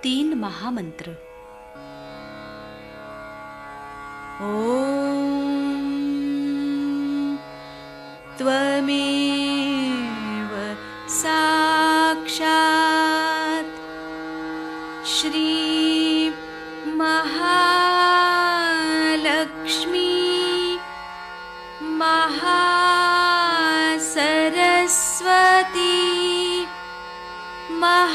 3 महामंत्र। ओम त्वमेव साक्षात् श्री महालक्ष्मी महासरस्वती महाकाली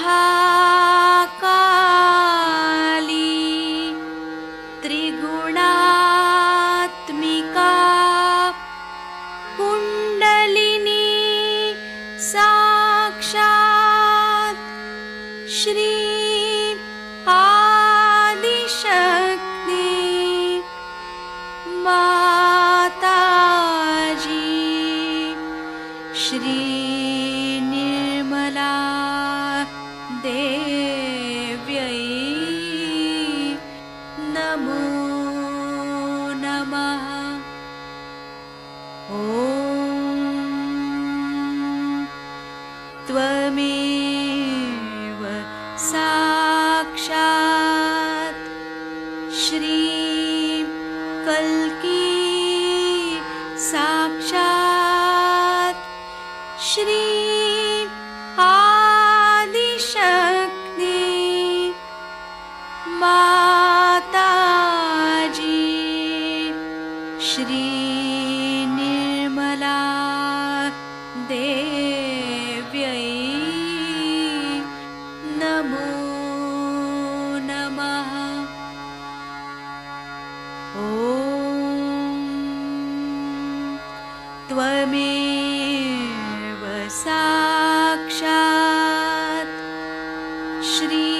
त्रिगुणात्मिका कुंडलिनी साक्षात् श्री आदिशक्ति माताजी श्री निर्मला देव्यै नमो नमः। ॐ त्वमेव साक्षात् श्री कल्की साक्षात् श्री आदिशक्ति माताजी श्री निर्मला देव्यै नमो नमः। ॐ त्वमेव साक्षात् श्री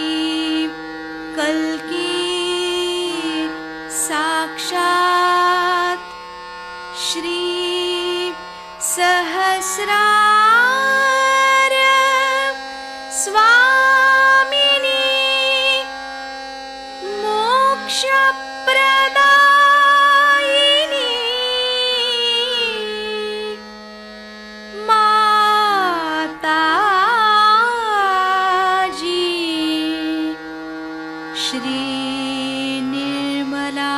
कल्की साक्षात् श्री सहस्रार स्वामिनी मोक्षप्रदायिनी माताजी श्री निर्मला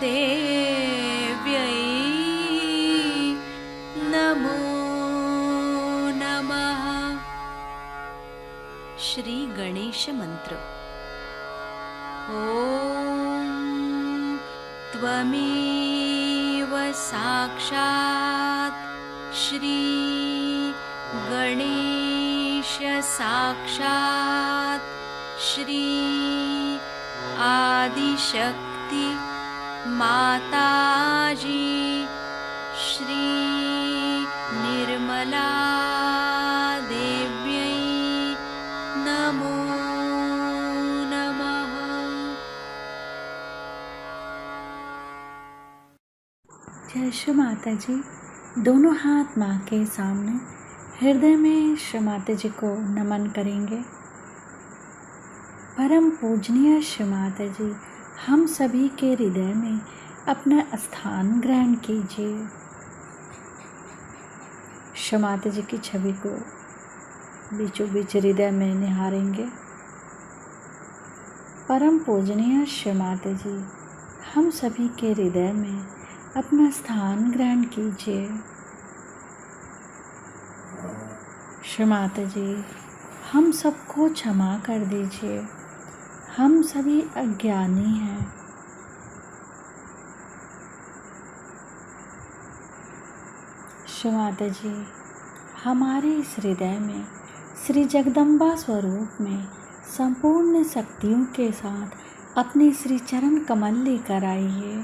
देव्यै नमो नमः। श्री गणेश मंत्र। ओम त्वमेव साक्षात् श्री गणेश साक्षात् श्री आदिशक्ति माताजी श्री निर्मला देव्यै नमो नमः। जय श्री माता जी। दोनों हाथ माँ के सामने हृदय में श्री माता जी को नमन करेंगे। परम पूजनीय श्री माता जी, हम सभी के हृदय में अपना स्थान ग्रहण कीजिए। श्री माता जी की छवि को बीचों बीच हृदय में निहारेंगे। परम पूजनीय श्री माता जी, हम सभी के हृदय में अपना स्थान ग्रहण कीजिए। श्री माता जी, हम सबको क्षमा कर दीजिए, हम सभी अज्ञानी हैं। श्री माता जी, हमारे इस हृदय में श्री जगदम्बा स्वरूप में संपूर्ण शक्तियों के साथ अपने श्री चरण कमल लेकर आइए।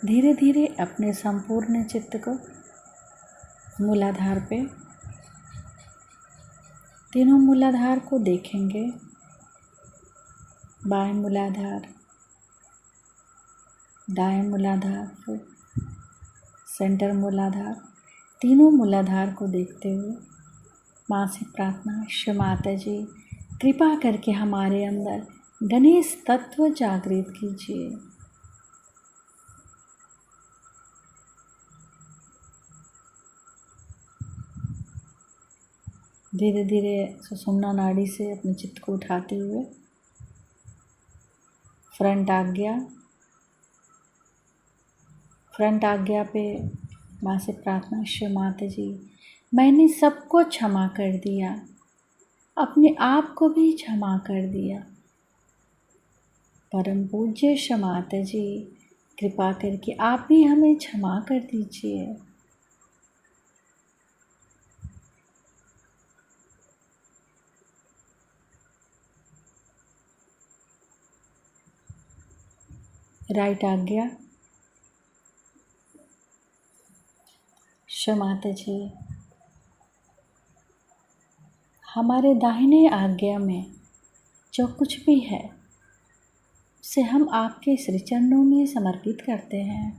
धीरे धीरे अपने संपूर्ण चित्त को मूलाधार पे, तीनों मूलाधार को देखेंगे। बाएं मूलाधार, दाएं मूलाधार, सेंटर मूलाधार, तीनों मूलाधार को देखते हुए माँ से प्रार्थना, श्री माता जी कृपा करके हमारे अंदर गणेश तत्व जागृत कीजिए। धीरे धीरे सुषुम्ना नाड़ी से अपने चित्त को उठाते हुए फ्रंट आज्ञा पे माँ से प्रार्थना, शिव माता जी मैंने सबको क्षमा कर दिया, अपने आप को भी क्षमा कर दिया। परम पूज्य शिव माता जी कृपा करके आप भी हमें क्षमा कर दीजिए। राइट आज्ञा, शिव माता जी हमारे दाहिने आज्ञा में जो कुछ भी है उसे हम आपके श्री चरणों में समर्पित करते हैं।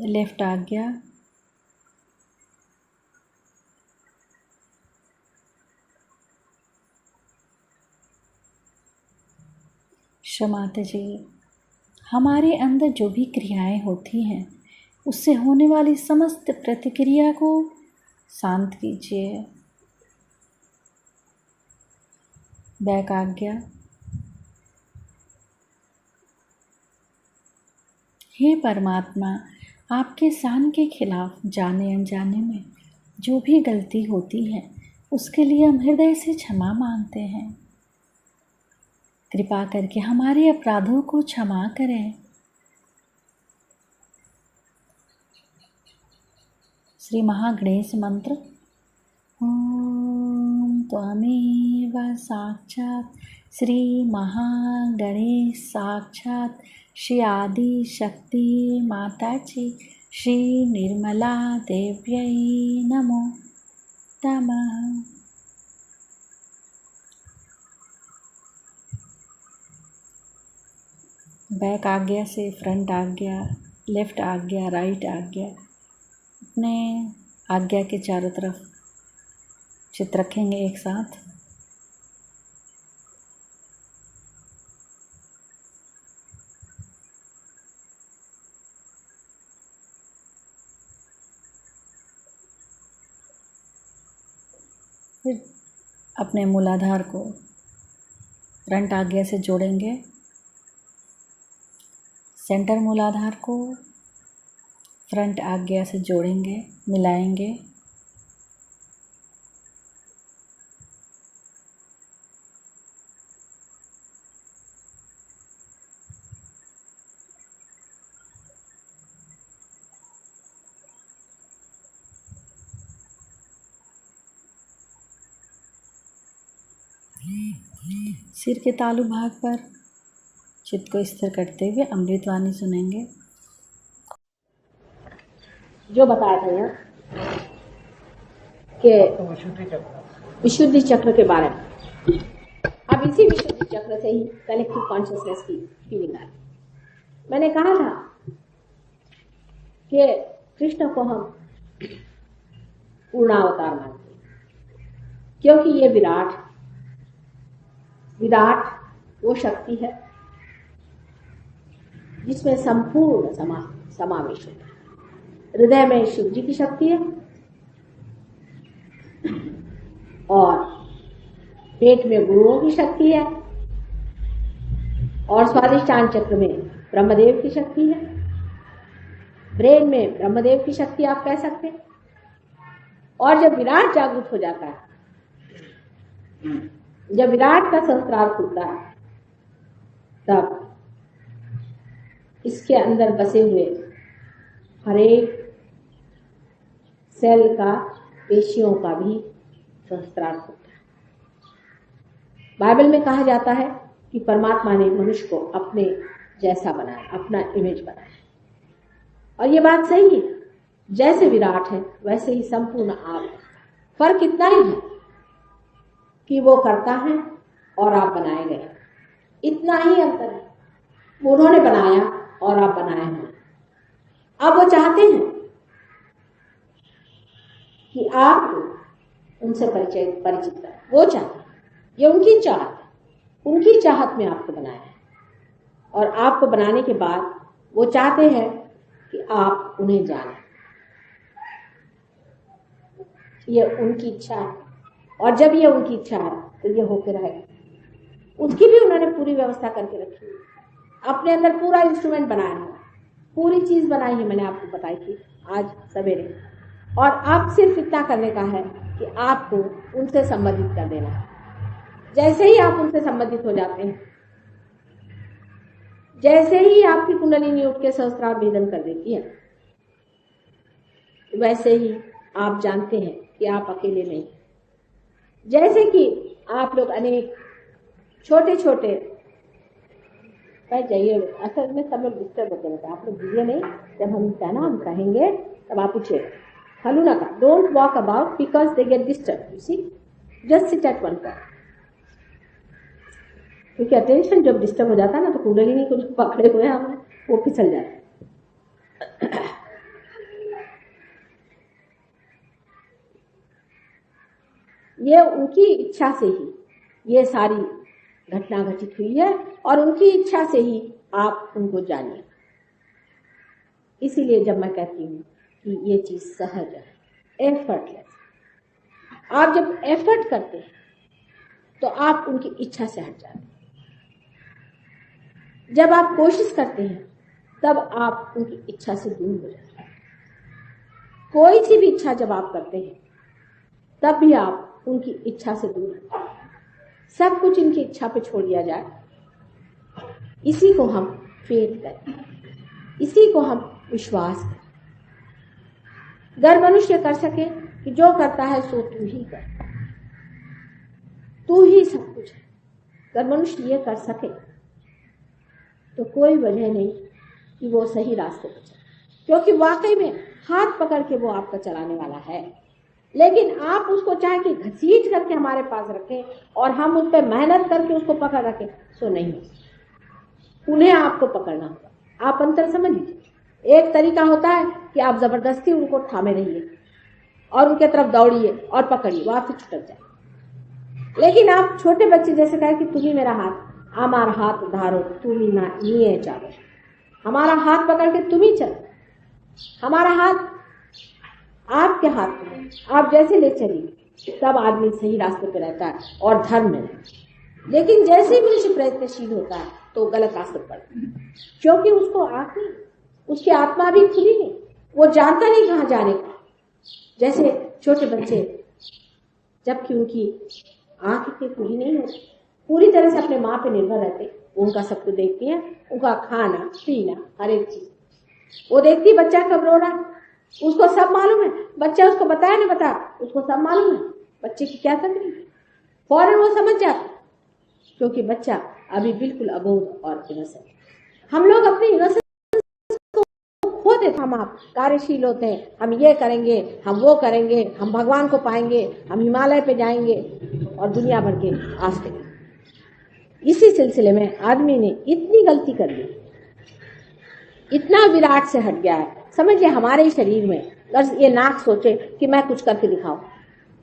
लेफ्ट आज्ञा, शिव माता जी हमारे अंदर जो भी क्रियाएं होती हैं उससे होने वाली समस्त प्रतिक्रिया को शांत कीजिए। बैक आज्ञा, हे परमात्मा आपके शान के खिलाफ जाने अनजाने में जो भी गलती होती है उसके लिए हम हृदय से क्षमा मांगते हैं। कृपा करके हमारे अपराधों को क्षमा करें। श्री महागणेश मंत्र। ओम त्वमेव साक्षात् श्री महागणेश साक्षात् श्री आदि शक्ति माता जी श्री निर्मला देव्यै नमो नमः। बैक आज्ञा से फ्रंट आज्ञा, लेफ्ट आज्ञा, राइट आज्ञा, अपने आज्ञा के चारों तरफ चित्त रखेंगे एक साथ। फिर अपने मूलाधार को फ्रंट आज्ञा से जोड़ेंगे, सेंटर मूलाधार को फ्रंट आज्ञा से जोड़ेंगे, मिलाएंगे। सिर के तालु भाग पर चित्त को स्थिर करते हुए अमृतवाणी सुनेंगे। जो बताया था यहाँ कि विशुद्धि चक्र के बारे में, अब इसी विशुद्धि चक्र से ही कलेक्टिव कॉन्शियसनेस की फीलिंग आ रही। मैंने कहा था कि कृष्ण को हम पूर्णावतार मानते हैं क्योंकि ये विराट वो शक्ति है जिसमें संपूर्ण समावेश होता है। हृदय में शिव जी की शक्ति है और पेट में गुरुओं की शक्ति है और स्वादिष्टान चक्र में ब्रह्मदेव की शक्ति है। ब्रेन में ब्रह्मदेव की शक्ति आप कह सकते हैं। और जब विराट जागृत हो जाता है, जब विराट का सहस्त्रार खुलता है, तब इसके अंदर बसे हुए हर एक सेल का, पेशियों का भी सहस्त्रार खुलता है। बाइबल में कहा जाता है कि परमात्मा ने मनुष्य को अपने जैसा बनाया, अपना इमेज बनाया। और ये बात सही है, जैसे विराट है वैसे ही संपूर्ण आप है। फर्क इतना ही है कि वो करता है और आप बनाए गए, इतना ही अंतर है। वो उन्होंने बनाया और आप बनाए हैं। अब वो चाहते हैं कि आप उनसे परिचित करें। वो चाहते हैं, ये उनकी चाहत है, उनकी चाहत में आपको बनाया है। और आपको बनाने के बाद वो चाहते हैं कि आप उन्हें जानें। ये उनकी इच्छा है, और जब ये उनकी इच्छा है तो ये होकर रहेगा। उसकी भी उन्होंने पूरी व्यवस्था करके रखी है, अपने अंदर पूरा इंस्ट्रूमेंट बनाया है, पूरी चीज बनाई है, मैंने आपको बताई थी आज सवेरे। और अब सिर्फ इतना करने का है कि आपको उनसे संबंधित कर देना है। जैसे ही आप उनसे संबंधित हो जाते हैं, जैसे ही आपकी कुंडलिनी उठ के सहस्त्रार भेदन कर देती है, वैसे ही आप जानते हैं कि आप अकेले नहीं। जैसे कि आप लोग अनेक छोटे छोटे बैठ जाइए, असल में सब लोग डिस्टर्ब होते रहते हैं, आप लोग दीजिए नहीं। जब हम कहना हम कहेंगे तब आप पूछिएगा, हलू ना का don't walk about because they get disturb, you see, just sit at one point. क्योंकि अटेंशन जब डिस्टर्ब हो जाता है ना तो कुंडलिनी को जो पकड़े हुए हैं हमने वो फिसल जाता है। ये उनकी इच्छा से ही ये सारी घटना घटित हुई है, और उनकी इच्छा से ही आप उनको जानिए। इसीलिए जब मैं कहती हूँ कि ये चीज सहज है, एफर्टलेस, आप जब एफर्ट करते हैं तो आप उनकी इच्छा से हट जाते हैं। जब आप कोशिश करते हैं तब आप उनकी इच्छा से दूर हो जाते हैं। कोई सी भी इच्छा जब आप करते हैं तब भी आप उनकी इच्छा से दूर हटते हैं। सब कुछ इनकी इच्छा पे छोड़ दिया जाए, इसी को हम फेथ करें, इसी को हम विश्वास करें। अगर मनुष्य कर सके कि जो करता है सो तू ही कर, तू ही सब कुछ है, अगर मनुष्य ये कर सके तो कोई वजह नहीं कि वो सही रास्ते पर चले, क्योंकि वाकई में हाथ पकड़ के वो आपका चलाने वाला है। लेकिन आप उसको चाहे कि घसीट करके हमारे पास रखें और हम उस पर मेहनत करके उसको पकड़ रखें, सो नहीं, उन्हें आपको पकड़ना होगा। आप अंतर समझ लीजिए। एक तरीका होता है कि आप जबरदस्ती उनको थामे रहिए और उनके तरफ दौड़िए और पकड़िए, वो आपसे छुटक जाए। लेकिन आप छोटे बच्चे जैसे कहे कि तुम्ही मेरा हाथ, हमारा हाथ धारो तुम्ही ना ये चालो, हमारा हाथ पकड़ के तुम ही चलो, हमारा हाथ आपके हाथ में, आप जैसे ले चलिए तब आदमी सही रास्ते पे रहता है और धर्म में। लेकिन जैसे ही मनुष्य प्रयत्नशील होता है तो गलत रास्ते पर, क्योंकि उसको आंख नहीं, उसकी आत्मा भी खुली नहीं, वो जानता नहीं कहाँ जाने का। जैसे छोटे बच्चे जबकि उनकी आंख इतनी खुली नहीं होती, पूरी तरह से अपने माँ पे निर्भर रहते, उनका सब कुछ देखती है, उनका खाना पीना हर एक चीज वो देखती। बच्चा कब रो रहा उसको सब मालूम है, बच्चा उसको बताया ना बता, उसको सब मालूम है बच्चे की क्या तकलीफ है, फौरन वो समझ जाता, क्योंकि बच्चा अभी बिल्कुल अबोध और इनोसेंट। हम लोग अपने इनोसेंस को खो देते, हम आप कार्यशील होते हैं, हम ये करेंगे, हम वो करेंगे, हम भगवान को पाएंगे, हम हिमालय पे जाएंगे और दुनिया भर के आस्ते। इसी सिलसिले में आदमी ने इतनी गलती कर ली, इतना विराट से हट गया है। समझिए हमारे ही शरीर में अगर ये नाक सोचे कि मैं कुछ करके दिखाऊं,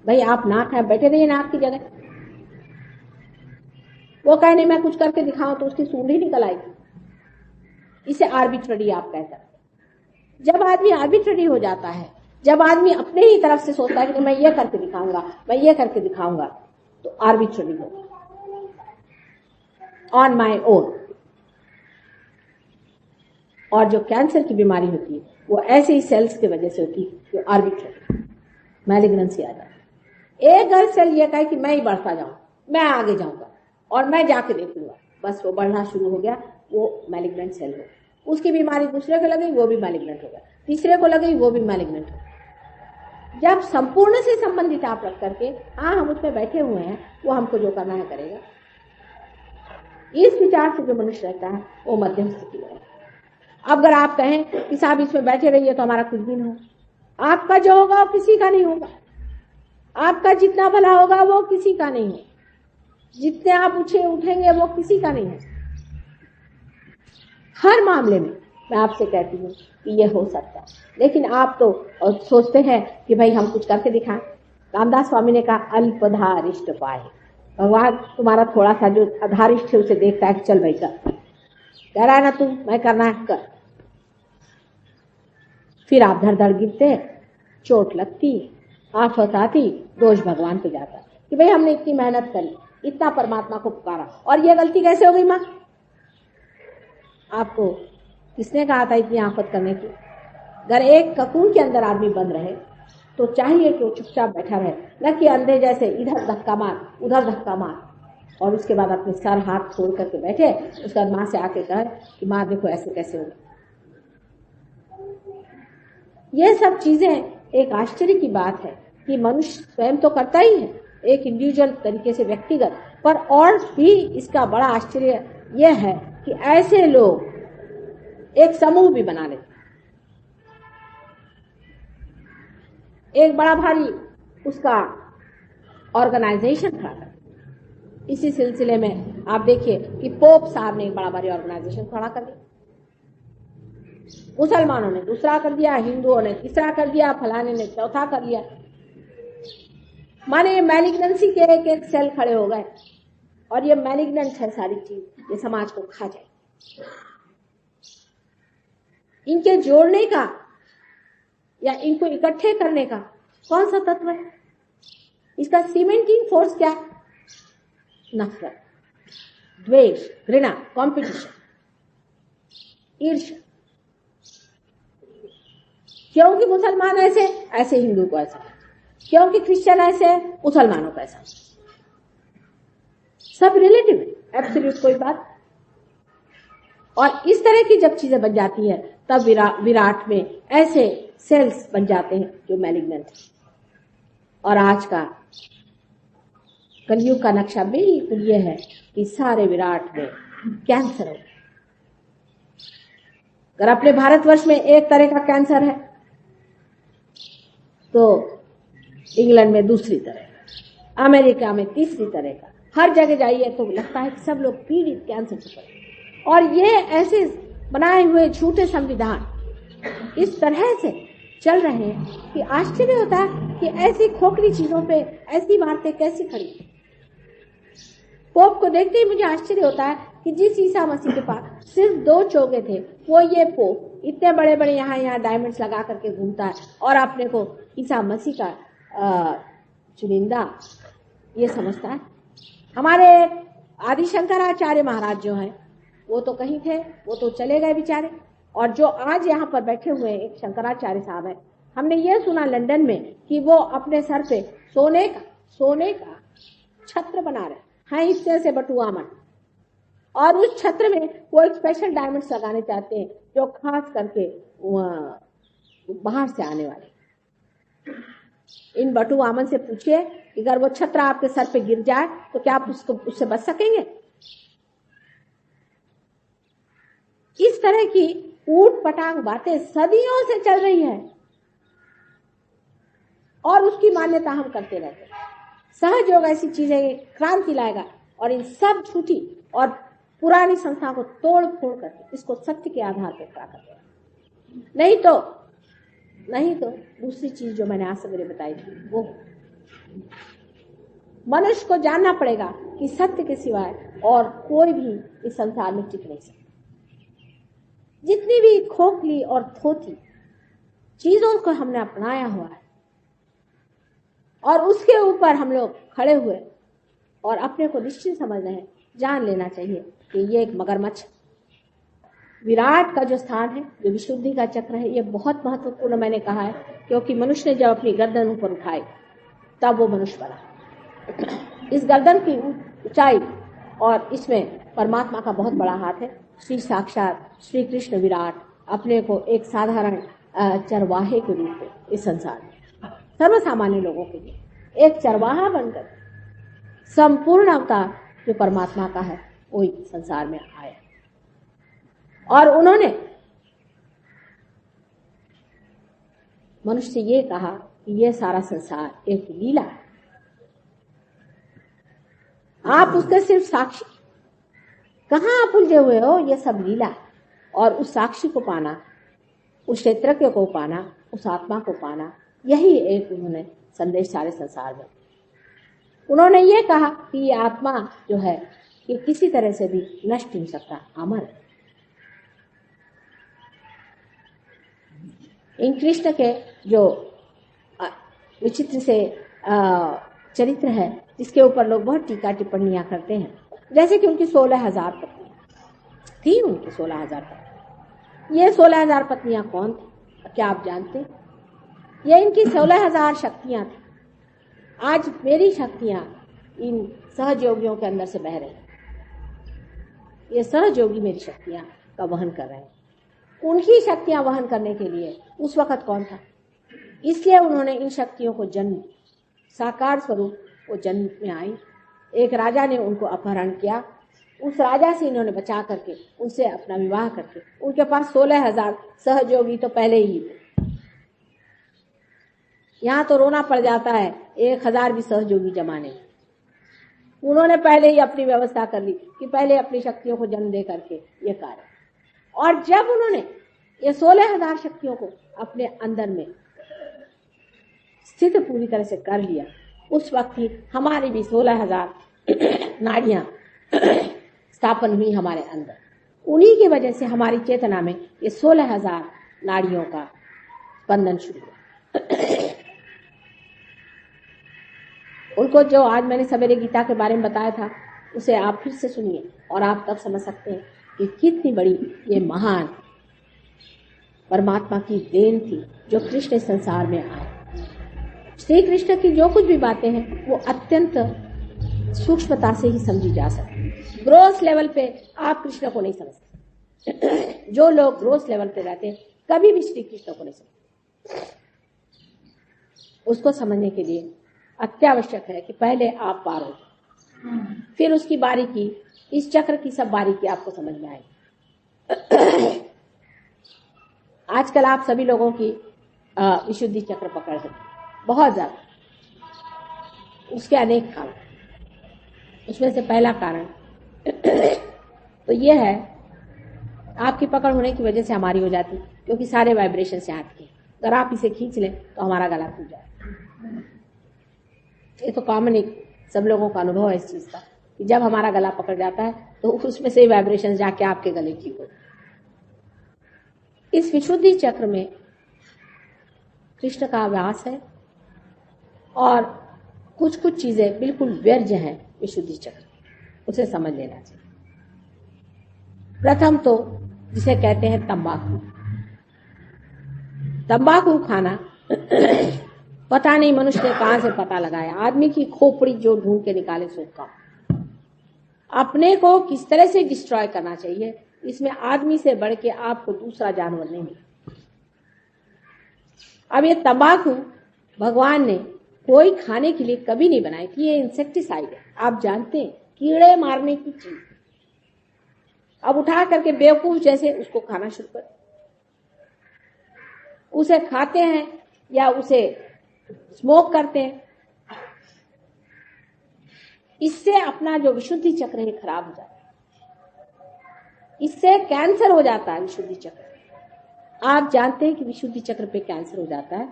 भाई आप नाक है, बैठे रहिए नाक की जगह। वो कहे नहीं मैं कुछ करके दिखाऊं तो उसकी सूंड ही निकल आएगी। इसे आर्बिट्ररी आप कहते हैं। जब आदमी आर्बिट्ररी हो जाता है, जब आदमी अपने ही तरफ से सोचता है कि मैं ये करके दिखाऊंगा, मैं ये करके दिखाऊंगा, तो आर्बिट्ररी हो, ऑन माई ओन। और जो कैंसर की बीमारी होती है वो ऐसे ही सेल्स की वजह से होती है, जो आर्बिट्ररी मैलिग्नेंसी आ जाती है। एक अगर सेल ये कहे कि मैं ही बढ़ता जाऊं, मैं आगे जाऊंगा और मैं जाके देखूंगा, बस वो बढ़ना शुरू हो गया, वो मैलिग्नेंट सेल हो। उसकी बीमारी दूसरे को लगी, वो भी मैलिग्नेंट हो गया, तीसरे को लगी, वो भी मैलिग्नेंट हो गया। जब संपूर्ण से संबंधित आप रख करके हाँ हम उसमें बैठे हुए हैं, वो हमको जो करना है करेगा, इस विचार से जो मनुष्य रहता है वो मध्यम स्थिति में। अब अगर आप कहें कि साहब इसमें बैठे रहिए तो हमारा कुछ भी नहीं हो, आपका जो होगा वो किसी का नहीं होगा, आपका जितना भला होगा वो किसी का नहीं है, जितने आप उठेंगे वो किसी का नहीं है। हर मामले में मैं आपसे कहती हूँ कि ये हो सकता है, लेकिन आप तो सोचते हैं कि भाई हम कुछ करके दिखाएं। रामदास स्वामी ने कहा अल्पधारिष्ट पाए, भगवान तुम्हारा थोड़ा सा जो अधारिष्ट है उसे देखता है कि चल भाई कर, कह रहा है ना तू, मैं करना है कर। फिर आप धड़ धड़ गिरते, चोट लगती, आफत आती, दोष भगवान पे जाता कि भाई हमने इतनी मेहनत करी, इतना परमात्मा को पुकारा और ये गलती कैसे हो गई माँ? आपको किसने कहा था इतनी आफत करने की? अगर एक ककून के अंदर आदमी बंद रहे तो चाहिए कि वो चुपचाप बैठा रहे, न कि अंधे जैसे इधर धक्का मार उधर धक्का मार और उसके बाद अपने सर हाथ छोड़ करके बैठे, उसके बाद माँ से आके कहे कि माँ देखो ऐसे कैसे होगा। ये सब चीजें एक आश्चर्य की बात है कि मनुष्य स्वयं तो करता ही है एक इंडिविजुअल तरीके से, व्यक्तिगत, पर और भी इसका बड़ा आश्चर्य यह है कि ऐसे लोग एक समूह भी बना लेते, एक बड़ा भारी उसका ऑर्गेनाइजेशन खड़ा कर। इसी सिलसिले में आप देखिए कि पोप साहब ने एक बड़ा भारी ऑर्गेनाइजेशन खड़ा कर दिया, मुसलमानों ने दूसरा कर दिया, हिंदुओं ने तीसरा कर दिया, फलाने ने चौथा कर लिया। माने मैलिग्नेंसी के एक एक सेल खड़े हो गए और ये मैलिग्नेंट है सारी चीज, ये समाज को खा जाए। इनके जोड़ने का या इनको इकट्ठे करने का कौन सा तत्व है? इसका सीमेंटिंग फोर्स क्या है? नफरत, द्वेष, घृणा, कंपटीशन, ईर्ष्या। क्योंकि मुसलमान ऐसे, ऐसे हिंदू को ऐसा, क्योंकि क्रिश्चियन ऐसे, मुसलमानों को ऐसा। सब रिलेटिव है, एब्सोल्यूट कोई बात। और इस तरह की जब चीजें बन जाती है तब विराट में ऐसे सेल्स बन जाते हैं जो मैलिग्नेंट है। और आज का कलयुग का नक्शा बिल्कुल ये है कि सारे विराट में कैंसर हो गया। अगर अपने भारतवर्ष में एक तरह का कैंसर है तो इंग्लैंड में दूसरी तरह का, अमेरिका में तीसरी तरह का, हर जगह जाइए तो लगता है कि सब लोग पीड़ित कैंसर से पड़े। और ये ऐसे बनाए हुए झूठे संविधान इस तरह से चल रहे हैं कि आश्चर्य होता है कि ऐसी खोखली चीजों पे ऐसी इमारतें कैसी खड़ी। पोप को देखते ही मुझे आश्चर्य होता है कि जिस ईसा मसीह के पास सिर्फ 2 चोगे थे, वो ये पोप इतने बड़े बड़े यहाँ डायमंड्स लगा करके घूमता है और अपने को ईसा मसीह का चुनिंदा ये समझता है। हमारे आदि शंकराचार्य महाराज जो हैं वो तो कहीं थे, वो तो चले गए बेचारे। और जो आज यहाँ पर बैठे हुए एक शंकराचार्य साहब है, हमने ये सुना लंदन में कि वो अपने सर पे सोने का छत्र बना रहे हैं, इतने से बटुआ मन, और उस छत्र में वो एक स्पेशल डायमंड्स लगाने चाहते हैं जो खास करके बाहर से आने वाले। इन बटू आमन से पूछिए कि अगर वो छत्र आपके सर पे गिर जाए तो क्या आप उससे बच सकेंगे? इस तरह की ऊट पटांग बातें सदियों से चल रही है और उसकी मान्यता हम करते रहते हैं। सहज योग ऐसी चीजें क्रांति लाएगा और इन सब झूठी और पुरानी संस्था को तोड़ फोड़ करके इसको सत्य के आधार पर खड़ा कर देगा। नहीं तो दूसरी चीज जो मैंने आज सवेरे बताई थी, वो मनुष्य को जानना पड़ेगा कि सत्य के सिवाय और कोई भी इस संसार में टिक नहीं सकता। जितनी भी खोखली और थोथी चीजों को हमने अपनाया हुआ है और उसके ऊपर हम लोग खड़े हुए और अपने को निश्चित समझ रहे हैं, जान लेना चाहिए कि ये एक मगरमच्छ। विराट का जो स्थान है, जो विशुद्धि का चक्र है, ये बहुत महत्वपूर्ण मैंने कहा है, क्योंकि मनुष्य ने जब अपनी गर्दन ऊपर उठाई तब वो मनुष्य बना। इस गर्दन की ऊंचाई और इसमें परमात्मा का बहुत बड़ा हाथ है। श्री साक्षात श्री कृष्ण विराट अपने को एक साधारण चरवाहे के रूप में इस संसार में सर्वसामान्य लोगों के लिए एक चरवाहा बनकर संपूर्ण अवतार जो परमात्मा का है वो संसार में आया। और उन्होंने मनुष्य से ये कहा कि ये सारा संसार एक लीला है, आप उसके सिर्फ साक्षी। कहाँ आप उलझे हुए हो? ये सब लीला है। और उस साक्षी को पाना, उस क्षेत्रज्ञ को पाना, उस आत्मा को पाना, यही एक उन्होंने संदेश सारे संसार में। उन्होंने ये कहा कि ये आत्मा जो है ये किसी तरह से भी नष्ट नहीं सकता, अमर है। इन कृष्ण के जो विचित्र से चरित्र है, जिसके ऊपर लोग बहुत टीका टिप्पणियां करते हैं, जैसे कि उनकी 16,000 पत्नियां थी। उनकी 16,000 पत्नियां, ये 16,000 पत्नियां कौन थी, क्या आप जानते हैं? ये इनकी 16,000 शक्तियां थी। आज मेरी शक्तियां इन सहयोगियों के अंदर से बह रही हैं। ये सहयोगी मेरी शक्तियां का वहन कर रहे हैं। उनकी शक्तियां वहन करने के लिए उस वक्त कौन था? इसलिए उन्होंने इन शक्तियों को जन्म, साकार स्वरूप वो जन्म में आई। एक राजा ने उनको अपहरण किया, उस राजा से इन्होंने बचा करके उनसे अपना विवाह करके, उनके पास 16,000 सहयोगी तो पहले ही थे। यहाँ तो रोना पड़ जाता है 1,000 भी सहयोगी जमाने। उन्होंने पहले ही अपनी व्यवस्था कर ली कि पहले अपनी शक्तियों को जन्म दे करके ये कार्य, और जब उन्होंने ये 16,000 शक्तियों को अपने अंदर में स्थित पूरी तरह से कर लिया, उस वक्त ही हमारी भी 16,000 नाड़ियां स्थापन हुई हमारे अंदर। उन्हीं की वजह से हमारी चेतना में ये 16,000 नाड़ियों का स्पंदन शुरू हुआ। उनको जो आज मैंने सवेरे गीता के बारे में बताया था, उसे आप फिर से सुनिए और आप तब समझ सकते हैं कि कितनी बड़ी ये महान परमात्मा की देन थी जो कृष्ण संसार में आए। श्री कृष्ण की जो कुछ भी बातें हैं वो अत्यंत सूक्ष्मता से ही समझी जा सकती। ग्रोस लेवल पे आप कृष्ण को नहीं समझते। जो लोग ग्रोस लेवल पे रहते हैं कभी भी श्री कृष्ण को नहीं समझते। उसको समझने के लिए अत्यावश्यक है कि पहले आप पार हो, फिर उसकी बारीकी, इस चक्र की सब बारीकी आपको समझ में आएगी। आजकल आप सभी लोगों की विशुद्धि चक्र पकड़ है बहुत ज्यादा। उसके अनेक कारण, उसमें से पहला कारण तो ये है, आपकी पकड़ होने की वजह से हमारी हो जाती, क्योंकि सारे वाइब्रेशन से आते हैं। अगर आप इसे खींच लें तो हमारा गला टूट जाए। ये तो कॉमन एक सब लोगों का अनुभव है इस चीज का, कि जब हमारा गला पकड़ जाता है तो उसमें से वाइब्रेशन जाके आपके गले की हो। इस विशुद्धि चक्र में कृष्ण का व्यास है और कुछ कुछ चीजें बिल्कुल व्यर्थ हैं विशुद्धि चक्र, उसे समझ लेना चाहिए। प्रथम तो जिसे कहते हैं तंबाकू। तंबाकू खाना पता नहीं मनुष्य ने कहां से पता लगाया। आदमी की खोपड़ी जो ढूंढ के निकाले सो का। अपने को किस तरह से डिस्ट्रॉय करना चाहिए, इसमें आदमी से बढ़ के आपको दूसरा जानवर नहीं मिला। अब ये तंबाकू भगवान ने कोई खाने के लिए कभी नहीं बनाई थी। ये इंसेक्टिसाइड है, आप जानते हैं, कीड़े मारने की चीज। अब उठा करके बेवकूफ जैसे उसको खाना शुरू कर, उसे खाते हैं या उसे स्मोक करते हैं। इससे अपना जो विशुद्धि चक्र है खराब हो जाता है। इससे कैंसर हो जाता है विशुद्धि चक्र। आप जानते हैं कि विशुद्धि चक्र पे कैंसर हो जाता है,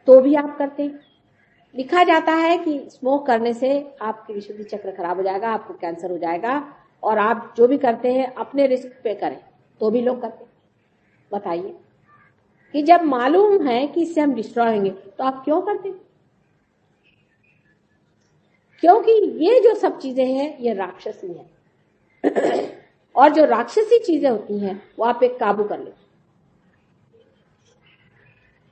तो भी आप करते हैं। लिखा जाता है कि स्मोक करने से आपकी विशुद्धि चक्र खराब हो जाएगा, आपको कैंसर हो जाएगा, और आप जो भी करते हैं अपने रिस्क पे करें, तो भी लोग करते हैं। बताइए कि जब मालूम है कि इससे हम डिस्ट्रॉय होंगे तो आप क्यों करते? क्योंकि ये जो सब चीजें हैं ये राक्षसी हैं। और जो राक्षसी चीजें होती हैं वो आप एक काबू कर लेते।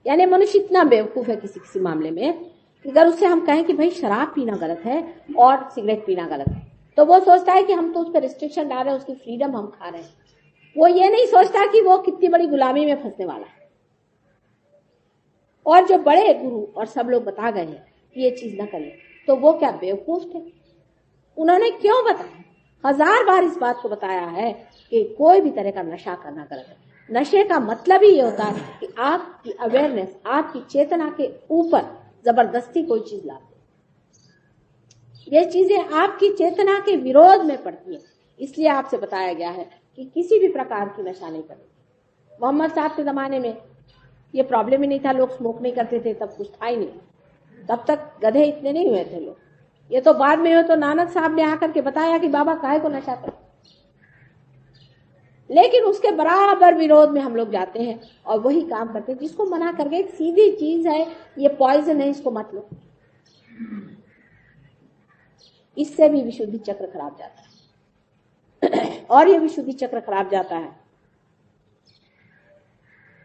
यानी मनुष्य इतना बेवकूफ है किसी किसी मामले में कि अगर उससे हम कहें कि भाई शराब पीना गलत है और सिगरेट पीना गलत है, तो वो सोचता है कि हम तो उस पर रिस्ट्रिक्शन डाल रहे हैं, उसकी फ्रीडम हम खा रहे हैं। वो ये नहीं सोचता कि वो कितनी बड़ी गुलामी में फंसने वाला है। और जो बड़े गुरु और सब लोग बता गए हैं कि ये चीज ना करें, तो वो क्या बेवकूफ थे? उन्होंने क्यों बताया? 1000 बार इस बात को बताया है कि कोई भी तरह का नशा करना गलत है। नशे का मतलब ही ये होता है कि आपकी अवेयरनेस, आपकी चेतना के ऊपर जबरदस्ती कोई चीज लाते। ये चीजें आपकी चेतना के विरोध में पड़ती है। इसलिए आपसे बताया गया है कि किसी भी प्रकार की नशा नहीं करें। मोहम्मद साहब के जमाने में ये प्रॉब्लम ही नहीं था, लोग स्मोक नहीं करते थे, तब कुछ था ही नहीं। तब तक गधे इतने नहीं हुए थे लोग। ये तो बाद में हुए, तो नानक साहब ने आकर के बताया कि बाबा काहे को नशा कर। लेकिन उसके बराबर विरोध में हम लोग जाते हैं और वही काम करते हैं जिसको मना करके, एक सीधी चीज है, ये पॉइजन है, इसको मत लो। इससे भी विशुद्धि चक्र खराब जाता है। और ये विशुद्धि चक्र खराब जाता है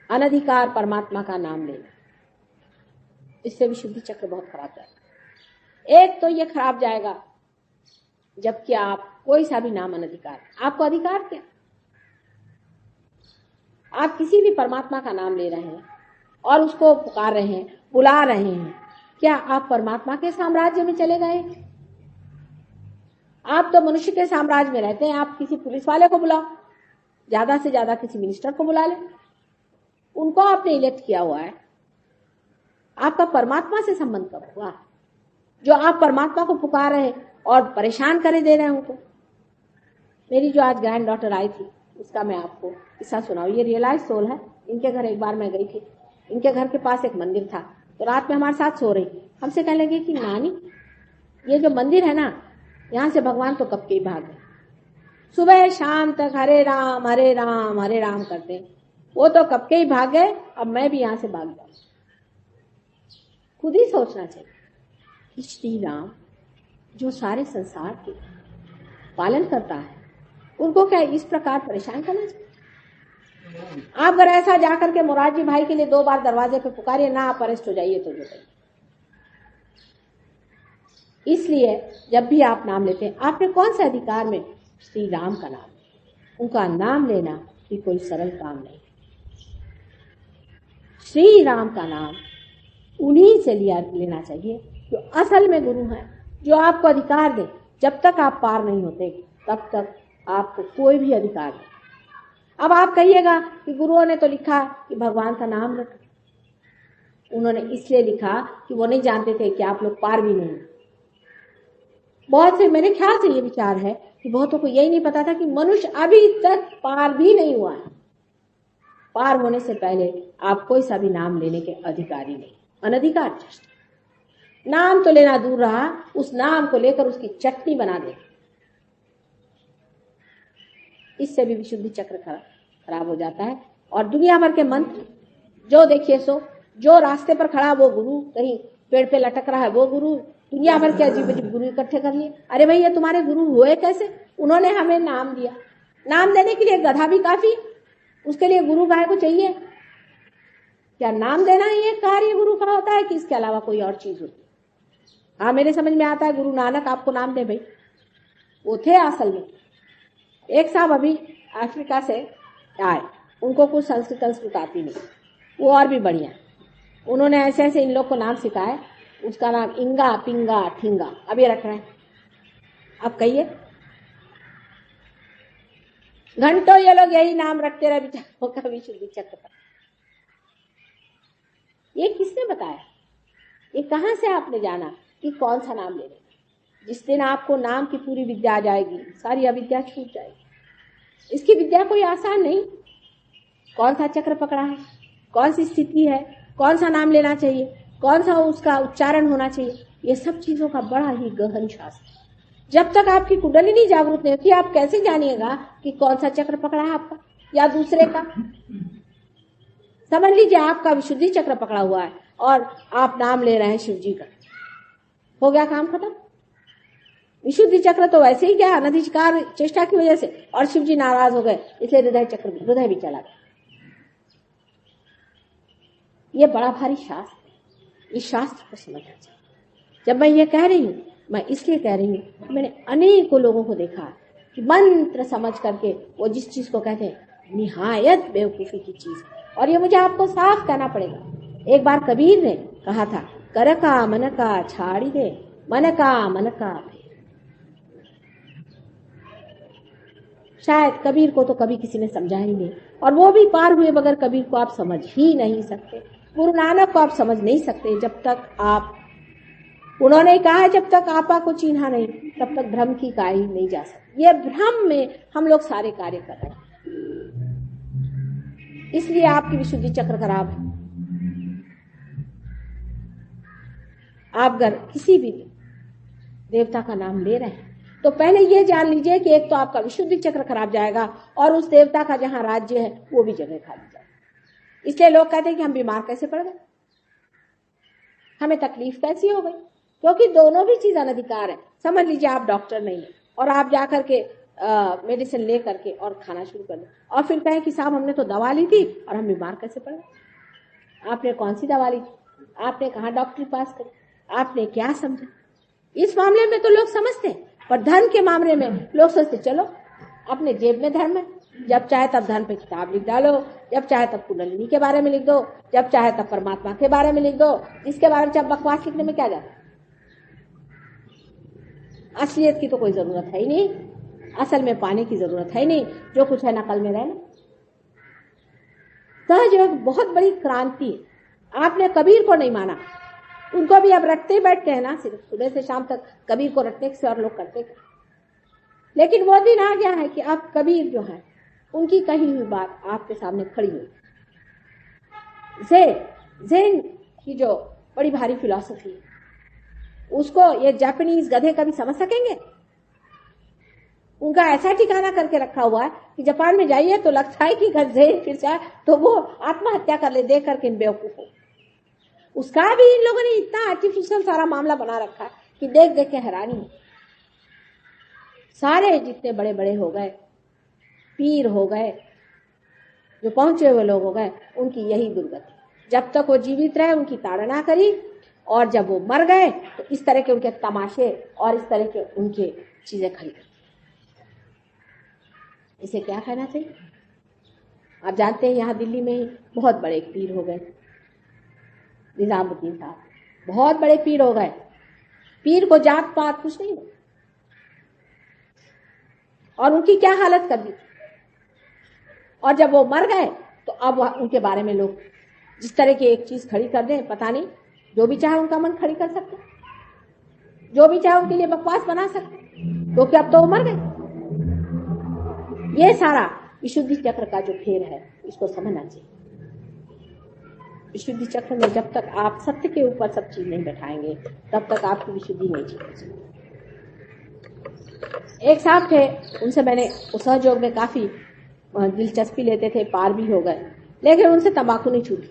अनधिकार परमात्मा का नाम लेना, इससे विशुद्धि चक्र बहुत खराब जाता है। एक तो ये खराब जाएगा जबकि आप कोई सा भी नाम अनधिकार, आपको अधिकार क्या, आप किसी भी परमात्मा का नाम ले रहे हैं और उसको पुकार रहे हैं, बुला रहे हैं, क्या आप परमात्मा के साम्राज्य में चले गए? आप तो मनुष्य के साम्राज्य में रहते हैं। आप किसी पुलिस वाले को बुलाओ, ज्यादा से ज्यादा किसी मिनिस्टर को बुला ले, उनको आपने इलेक्ट किया हुआ है। आपका परमात्मा से संबंध कब हुआ? जो आप परमात्मा को पुकार रहे और परेशान करे दे रहे हैं उनको। मेरी जो आज ग्रैंड डॉटर आई थी, उसका मैं आपको किस्सा सुनाऊं। ये रियलाइज सोल है। इनके घर एक बार मैं गई थी, इनके घर के पास एक मंदिर था, तो रात में हमारे साथ सो रही, हमसे कहने लगी कि नानी, ये जो मंदिर है ना, यहाँ से भगवान तो कब के ही भाग गए, सुबह शाम तक हरे राम हरे राम हरे राम करते हैं, वो तो कब के ही भाग गए, अब मैं भी यहाँ से भाग जाऊं। खुद ही सोचना चाहिए कि श्री राम जो सारे संसार के पालन करता है, उनको क्या इस प्रकार परेशान करना चाहिए? आप अगर ऐसा जाकर के मोरारजी भाई के लिए 2 बार दरवाजे पे पुकारिए, ना आप अरेस्ट हो जाइए तो जो कहिए। इसलिए जब भी आप नाम लेते हैं, आपने कौन से अधिकार में श्री राम का नाम, उनका नाम लेना भी कोई सरल काम नहीं। श्री राम का नाम उन्हीं से लेना चाहिए जो असल में गुरु हैं, जो आपको अधिकार दे। जब तक आप पार नहीं होते तब तक आपको कोई भी अधिकार नहीं। अब आप कहिएगा कि गुरुओं ने तो लिखा कि भगवान का नाम रखो, उन्होंने इसलिए लिखा कि वो नहीं जानते थे कि आप लोग पार भी नहीं। बहुत से, मेरे ख्याल से ये विचार है कि बहुतों को यही नहीं पता था कि मनुष्य अभी तक पार भी नहीं हुआ है। पार होने से पहले आप कोई सा भी नाम लेने के अधिकारी नहीं, अनधिकार। नाम तो लेना दूर रहा, उस नाम को लेकर उसकी चटनी बना दे, इससे भी विशुद्धि चक्र खराब हो जाता है। और दुनिया भर के मंत्र जो देखिए सो, जो रास्ते पर खड़ा वो गुरु, कहीं पेड़ पे लटक रहा है वो गुरु, दुनिया भर के अजीब अजीब गुरु इकट्ठे कर लिए। अरे भैया, तुम्हारे गुरु हुए कैसे? उन्होंने हमें नाम दिया। नाम देने के लिए गधा भी काफी, उसके लिए गुरु गाय को चाहिए क्या? नाम देना ही एक कार्य गुरु का होता है कि इसके अलावा कोई और चीज होती है? हाँ, मेरे समझ में आता है गुरु नानक आपको नाम दे भाई, वो थे असल में। एक साहब अभी अफ्रीका से आए, उनको कुछ संस्कृत आती नहीं, वो और भी बढ़िया, उन्होंने ऐसे ऐसे इन लोग को नाम सिखाए। उसका नाम इंगा पिंगा ठिंगा अब ये रख रहे हैं। अब कहिए, घंटों ये लोग यही नाम रखते रहे बेचारों का विशुद्धि चक्र पर। ये किसने बताया? ये कहां से आपने जाना कि कौन सा नाम लेना? जिस दिन आपको नाम की पूरी विद्या आ जाएगी, सारी अविद्या छूट जाएगी। इसकी विद्या कोई आसान नहीं। कौन सा चक्र पकड़ा है, कौन सी स्थिति है, कौन सा नाम लेना चाहिए, कौन सा उसका उच्चारण होना चाहिए, ये सब चीजों का बड़ा ही गहन शास्त्र है। जब तक आपकी कुंडलिनी जागृत नहीं होती, आप कैसे जानिएगा कि कौन सा चक्र पकड़ा है आपका या दूसरे का? समझ लीजिए आपका विशुद्धि चक्र पकड़ा हुआ है और आप नाम ले रहे हैं शिव जी का, हो गया काम खत्म। विशुद्धि चक्र तो वैसे ही गया अनधिकार चेष्टा की वजह से, और शिव जी नाराज हो गए, इसलिए हृदय भी चला गया। ये बड़ा भारी शास्त्र है, इस शास्त्र को समझना चाहिए। जब मैं ये कह रही हूँ, मैं इसलिए कह रही हूँ, मैंने अनेकों लोगों को देखा कि मंत्र समझ करके वो जिस चीज को कहते हैं निहायत बेवकूफी की चीज है। और ये मुझे आपको साफ कहना पड़ेगा। एक बार कबीर ने कहा था, कर का मन का छाड़ी दे, मन का। शायद कबीर को तो कभी किसी ने समझा ही नहीं, और वो भी पार हुए बगैर कबीर को आप समझ ही नहीं सकते। गुरु नानक को आप समझ नहीं सकते जब तक आप, उन्होंने कहा है जब तक आपा को चिन्हा नहीं तब तक भ्रम की काई नहीं जा सकती। ये भ्रम में हम लोग सारे कार्य कर रहे हैं, इसलिए आपकी विशुद्धि चक्र खराब है। आप अगर किसी भी देवता का नाम ले रहे हैं तो पहले ये जान लीजिए कि एक तो आपका विशुद्धि चक्र खराब जाएगा और उस देवता का जहां राज्य है वो भी जगह खाली जाएगी। इसलिए लोग कहते हैं कि हम बीमार कैसे पड़ गए, हमें तकलीफ कैसी हो गई, क्योंकि दोनों भी चीज अनधिकार है। समझ लीजिए आप डॉक्टर नहीं है और आप जाकर के मेडिसिन ले करके और खाना शुरू कर दें और फिर कहें कि साहब हमने तो दवा ली थी और हम बीमार कैसे पड़ गए। आपने कौन सी दवा ली थी, आपने कहाँ डॉक्टरी पास करी, आपने क्या समझा। इस मामले में तो लोग समझते हैं, पर धर्म के मामले में लोग सोचते चलो अपने जेब में धर्म है, जब चाहे तब धर्म पे किताब लिख डालो, जब चाहे तब कुंडलिनी के बारे में लिख दो, जब चाहे तब परमात्मा के बारे में लिख दो, जिसके बारे में जब बकवास लिखने में क्या जाता है। असलियत की तो कोई जरूरत है ही नहीं, असल में पाने की जरूरत है ही नहीं, जो कुछ है नकल में रहना। सहयोग बहुत बड़ी क्रांति है। आपने कबीर को नहीं माना, उनको भी अब रटते ही बैठते हैं ना, सिर्फ सुबह से शाम तक कबीर को रटने से और लोग करते। लेकिन वो दिन आ गया है कि अब कबीर जो है उनकी कही हुई बात आपके सामने खड़ी हुई। ज़ेन की जो बड़ी भारी फिलॉसफी है उसको ये जापानीज गधे कभी समझ सकेंगे। उनका ऐसा ठिकाना करके रखा हुआ है कि जापान में जाइए तो लगता है कि ज़ेन फिर जाए तो वो आत्महत्या कर ले देख करके इन बेवकूफों। उसका भी इन लोगों ने इतना आर्टिफिशियल सारा मामला बना रखा कि देख देख के हैरानी। सारे जितने बड़े बड़े हो गए, पीर हो गए, जो पहुंचे हुए लोग हो गए, उनकी यही दुर्गति। जब तक वो जीवित रहे उनकी ताड़ना करी और जब वो मर गए तो इस तरह के उनके तमाशे और इस तरह के उनके चीजें खड़ी। इसे क्या कहना चाहिए। आप जानते हैं यहाँ दिल्ली में ही बहुत बड़े पीर हो गए, निजामुद्दीन साहब बहुत बड़े पीर हो गए। पीर को जात पात कुछ नहीं हो, और उनकी क्या हालत कर दी। और जब वो मर गए तो अब उनके बारे में लोग जिस तरह की एक चीज खड़ी कर दें, पता नहीं, जो भी चाहे उनका मन खड़ी कर सकते, जो भी चाहे उनके लिए बकवास बना सकते, क्योंकि अब तो वो मर गए। ये सारा विशुद्धि चक्र का जो फेर है इसको समझना चाहिए। विशुद्धि चक्र में जब तक आप सत्य के ऊपर सब चीज नहीं बैठाएंगे तब तक आपकी विशुद्धि नहीं जीतेगी। एक साहब थे, उनसे मैंने उस सहयोग में काफी दिलचस्पी लेते थे, पार भी हो गए, लेकिन उनसे तंबाकू नहीं छूटी।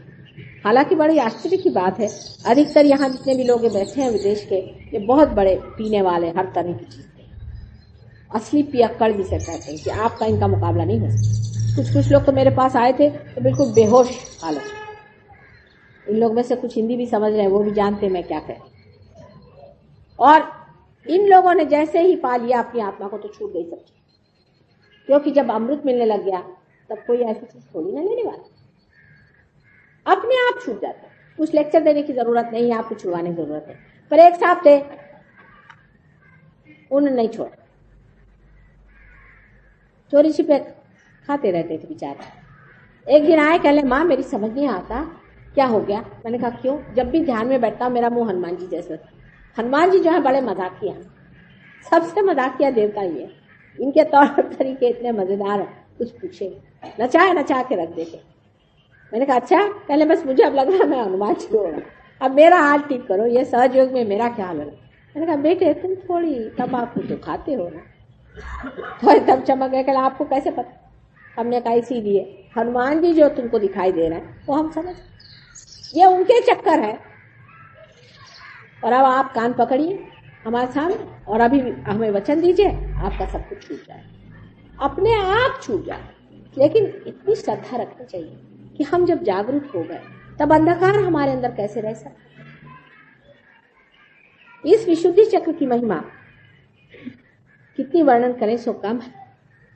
हालांकि बड़ी आश्चर्य की बात है, अधिकतर यहाँ जितने भी लोग बैठे हैं विदेश के, ये बहुत बड़े पीने वाले हर तरह की चीज थे, असली पियक्कड़ भी से कहते हैं कि आपका इनका मुकाबला नहीं हो सकता। कुछ लोग तो मेरे पास आए थे तो बिल्कुल बेहोश हालत। इन लोग में से कुछ हिंदी भी समझ रहे हैं, वो भी जानते हैं मैं क्या कह रही। और इन लोगों ने जैसे ही पा लिया अपनी आत्मा को तो छूट गई सब चीज, क्योंकि जब अमृत मिलने लग गया तब कोई ऐसी चीज थोड़ी ना लेने वाला, अपने आप छूट जाता है। कुछ लेक्चर देने की जरूरत नहीं है, आपको छुड़वाने की जरूरत है। पर एक साहब थे, उन्होंने नहीं छोड़ा, चोरी छिपे खाते रहते थे बेचारे। एक दिन आए, कहले माँ मेरी समझ नहीं आता क्या हो गया। मैंने कहा क्यों। जब भी ध्यान में बैठता मेरा मुंह हनुमान जी जैसा था। हनुमान जी जो है बड़े मजाकिया, सबसे मजाकिया देवता ही है। इनके तौर तरीके इतने मजेदार है, कुछ पूछे, नचा के रख देते। मैंने कहा अच्छा। पहले बस मुझे अब लग रहा है मैं हनुमान जी हो रहा, अब मेरा हाल ठीक करो, ये सहयोग में मेरा क्या हाल है। मैंने कहा बेटे तुम थोड़ी तंबाकू तो खाते हो ना। तो एकदम चमक गया, कहला आपको कैसे पता। हमने कहा इसीलिए हनुमान जी जो तुमको दिखाई दे रहा है वो हम समझ, ये उनके चक्कर है। और अब आप कान पकड़िए हमारे सामने और अभी हमें वचन दीजिए आपका सब कुछ छूट जाए, अपने आप छूट जाए। लेकिन इतनी श्रद्धा रखनी चाहिए कि हम जब जागरूक हो गए तब अंधकार हमारे अंदर कैसे रह सकता। इस विशुद्धि चक्र की महिमा कितनी वर्णन करें सो कम है,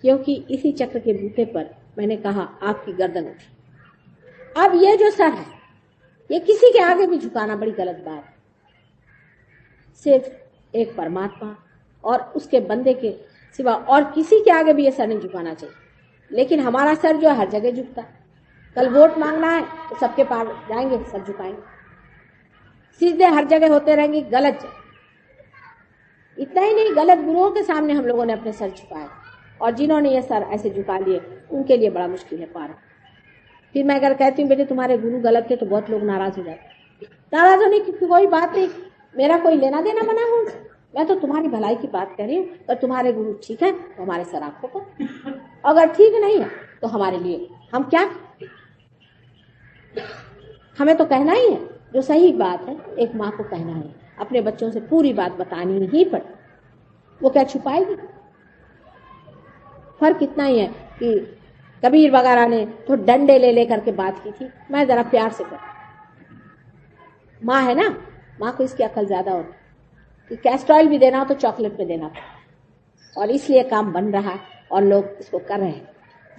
क्योंकि इसी चक्र के बूते पर मैंने कहा आपकी गर्दन उठी। अब ये जो सर है ये किसी के आगे भी झुकाना बड़ी गलत बात है। सिर्फ एक परमात्मा और उसके बंदे के सिवा और किसी के आगे भी ये सर नहीं झुकाना चाहिए। लेकिन हमारा सर जो हर जगह झुकता है। कल वोट मांगना है तो सबके पास जाएंगे, सर झुकाएंगे, सीधे हर जगह होते रहेंगे, गलत जगह। इतना ही नहीं, गलत गुरुओं के सामने हम लोगों ने अपने सर झुकाए, और जिन्होंने ये सर ऐसे झुका लिए उनके लिए बड़ा मुश्किल है पार। फिर मैं अगर कहती हूँ बेटे तुम्हारे गुरु गलत थे तो बहुत लोग नाराज हो जाते। नाराज होने की कोई बात नहीं, मेरा कोई लेना देना बना हूँ, मैं तो तुम्हारी भलाई की बात कर रही हूँ। अगर तुम्हारे गुरु ठीक है तो हमारे सर आंखों पर, अगर ठीक नहीं है तो हमारे लिए हम क्या, हमें तो कहना ही है जो सही बात है। एक माँ को कहना है, अपने बच्चों से पूरी बात बतानी ही पड़े, वो क्या छुपाएगी। फर्क इतना ही है कि कबीर वगैरह ने तो डंडे ले लेकर के बात की थी, मैं जरा प्यार से कर। माँ है ना, माँ को इसकी अकल ज्यादा होती कि कैस्ट्रॉयल भी देना हो तो चॉकलेट में देना पड़ता, और इसलिए काम बन रहा है और लोग इसको कर रहे हैं।